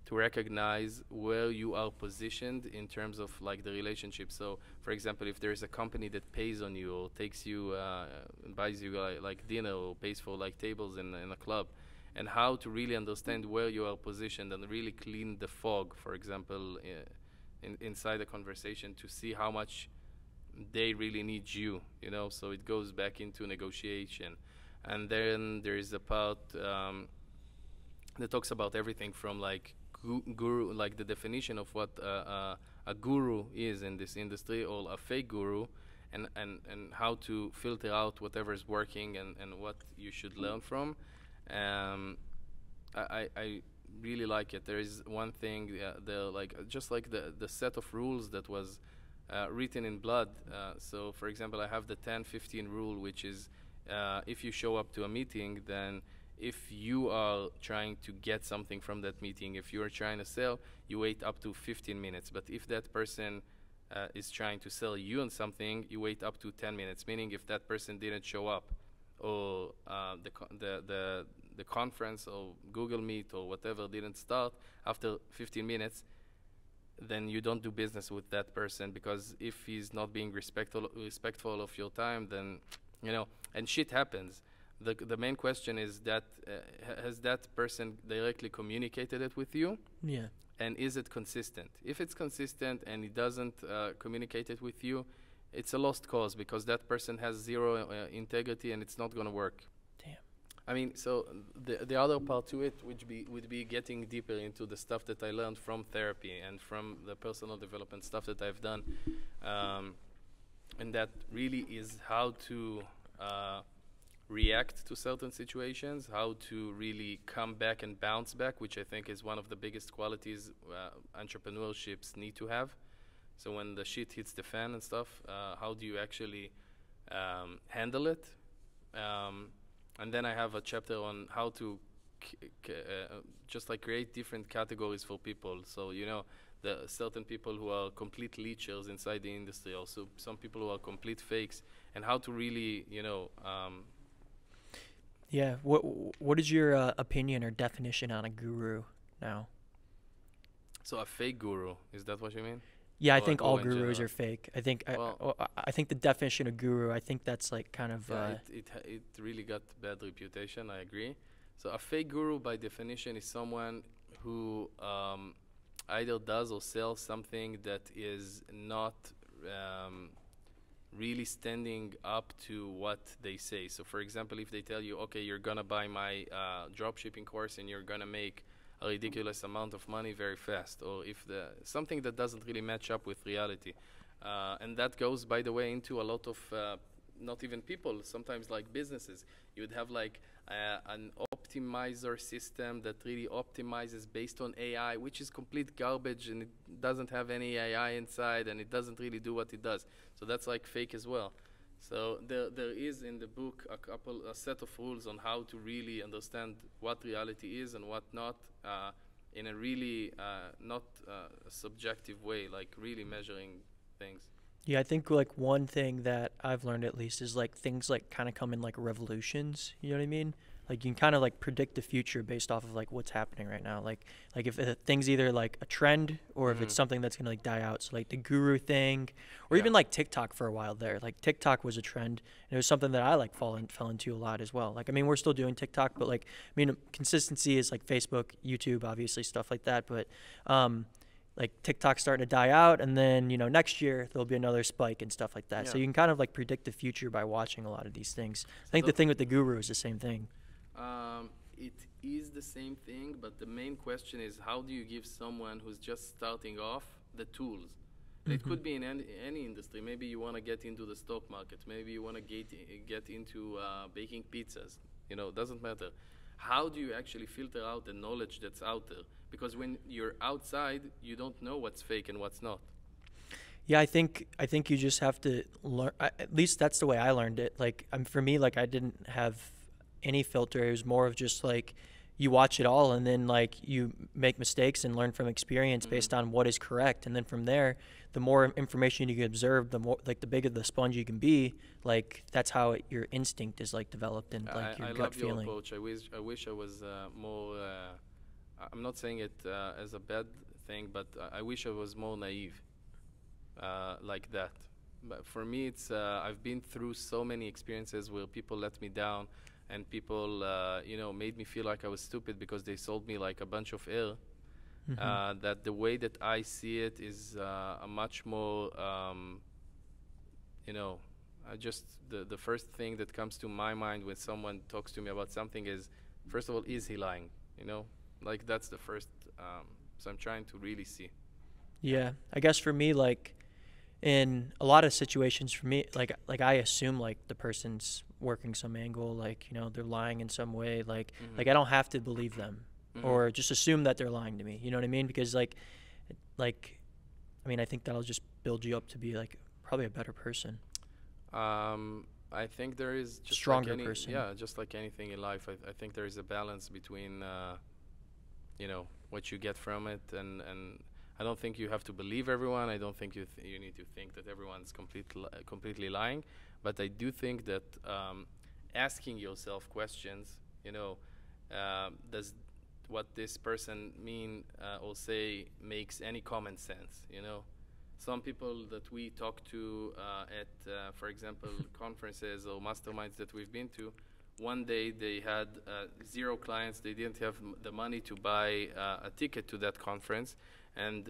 to recognize where you are positioned in terms of like the relationship. So for example, if there is a company that pays on you or takes you and buys you like dinner or pays for like tables in a club, and how to really understand where you are positioned and really clean the fog, for example, inside the conversation, to see how much they really need you, you know. So it goes back into negotiation. And then there is a part that talks about everything from like guru, like the definition of what a guru is in this industry, or a fake guru, and how to filter out whatever is working and what you should learn from. I really like it. There is one thing, just like the set of rules that was written in blood. So for example, I have the 10-15 rule, which is if you show up to a meeting, then if you are trying to get something from that meeting, if you are trying to sell, you wait up to 15 minutes. But if that person is trying to sell you on something, you wait up to 10 minutes. Meaning, if that person didn't show up, or the conference or Google Meet or whatever didn't start after 15 minutes, then you don't do business with that person, because if he's not being respectful of your time, then, you know, and shit happens. The main question is that has that person directly communicated it with you? Yeah. And is it consistent? If it's consistent and he doesn't communicate it with you, it's a lost cause, because that person has zero integrity and it's not going to work. Damn. I mean, so the other part to it would be getting deeper into the stuff that I learned from therapy and from the personal development stuff that I've done, and that really is how to react to certain situations, how to really come back and bounce back, which I think is one of the biggest qualities entrepreneurships need to have. So when the shit hits the fan and stuff, how do you actually handle it? And then I have a chapter on how to just like create different categories for people. So, you know, the certain people who are complete leechers inside the industry, also some people who are complete fakes, and how to really, you know. Yeah. What is your opinion or definition on a guru now? So a fake guru, is that what you mean? Yeah, I or think go all in gurus general? are fake. I think Well, I think the definition of guru, I think that's like kind of yeah, it really got bad reputation. I agree. So a fake guru, by definition, is someone who either does or sells something that is not um, really standing up to what they say. So, for example, if they tell you, okay, you're gonna buy my drop shipping course and you're gonna make a ridiculous amount of money very fast, or if something that doesn't really match up with reality, and that goes, by the way, into a lot of not even people, sometimes like businesses. You would have like an optimizer system that really optimizes based on AI, which is complete garbage, and it doesn't have any AI inside, and it doesn't really do what it does. So that's like fake as well. So there is in the book a set of rules on how to really understand what reality is and what not, in a really not subjective way, like really measuring things. Yeah, I think like one thing that I've learned at least is like things like kind of come in like revolutions. You know what I mean? Like you can kind of like predict the future based off of like what's happening right now. Like if a thing's either like a trend or if it's something that's gonna like die out. So like the guru thing, or even like TikTok for a while there. Like TikTok was a trend, and it was something that I like fell into a lot as well. Like I mean we're still doing TikTok, but like I mean consistency is like Facebook, YouTube, obviously stuff like that. But like TikTok's starting to die out, and then next year there'll be another spike and stuff like that. Yeah. So you can kind of like predict the future by watching a lot of these things. I think the thing with the guru is the same thing. It is the same thing, but the main question is how do you give someone who's just starting off the tools? And it could be in any industry. Maybe you want to get into the stock market. Maybe you want to get into baking pizzas. It doesn't matter. How do you actually filter out the knowledge that's out there? Because when you're outside, you don't know what's fake and what's not. Yeah, I think you just have to learn. At least that's the way I learned it. Like for me, like I didn't have any filter. It was more of just like you watch it all, and then like you make mistakes and learn from experience based on what is correct. And then from there, the more information you can observe, the more like the bigger the sponge you can be. Like that's how your instinct is like developed and like your I gut love feeling. your approach. I wish I was more. I'm not saying it as a bad thing, but I wish I was more naive, like that. But for me, it's I've been through so many experiences where people let me down, and people made me feel like I was stupid because they sold me like a bunch of air. That the way that I see it is a much more the first thing that comes to my mind when someone talks to me about something is, first of all, is he lying? Like that's the first. So I'm trying to really see. Yeah, I guess for me, like in a lot of situations, for me, like I assume like the person's working some angle, like they're lying in some way, like I don't have to believe them or just assume that they're lying to me. You know what I mean? Because like I mean I think that'll just build you up to be like probably a better person. I think there is just stronger like person. Yeah, just like anything in life, I think there is a balance between what you get from it, and I don't think you have to believe everyone. I don't think you need to think that everyone's completely lying, but I do think that asking yourself questions, does what this person mean or say makes any common sense? Some people that we talk to at, for example, conferences or masterminds that we've been to, one day they had 0 clients. They didn't have the money to buy a ticket to that conference. And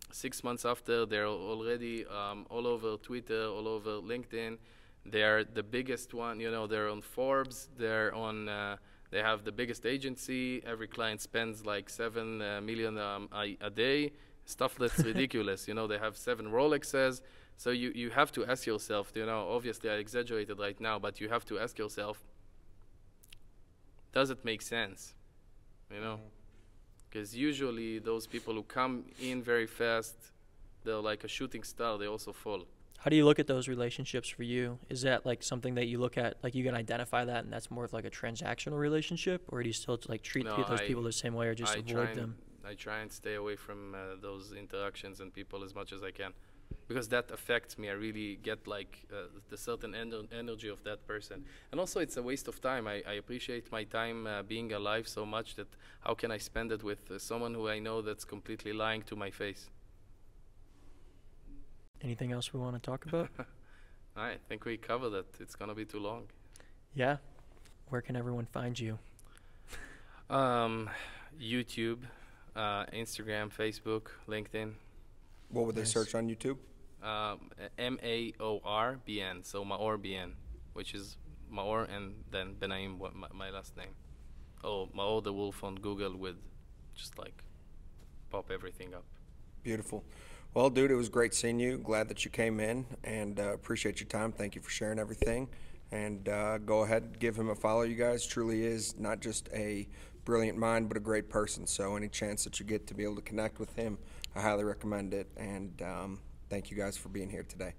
6 months after, they're already all over Twitter, all over LinkedIn. They're the biggest one. They're on Forbes. They're on. They have the biggest agency. Every client spends like 7 million a day. Stuff that's ridiculous. They have 7 Rolexes. So you have to ask yourself. Obviously I exaggerated right now, but you have to ask yourself, does it make sense? Because usually those people who come in very fast, they're like a shooting star. They also fall. How do you look at those relationships for you? Is that like something that you look at, like you can identify that and that's more of like a transactional relationship, or do you still like treat those people the same way or just avoid them? I try and stay away from those interactions and people as much as I can, because that affects me. I really get like the certain energy of that person. And also it's a waste of time. I appreciate my time being alive so much that how can I spend it with someone who I know that's completely lying to my face? Anything else we want to talk about? I think we covered it. It's gonna be too long. Yeah. Where can everyone find you? YouTube, Instagram, Facebook, LinkedIn. What would they Nice. search on YouTube? MAORBN, so Maor BN, which is Maor and then Benaim, my last name. Oh, Maor the Wolf on Google would just like pop everything up. Beautiful. Well, dude, it was great seeing you. Glad that you came in, and appreciate your time. Thank you for sharing everything. And go ahead, give him a follow, you guys. Truly is not just a brilliant mind, but a great person. So any chance that you get to be able to connect with him, I highly recommend it. And thank you guys for being here today.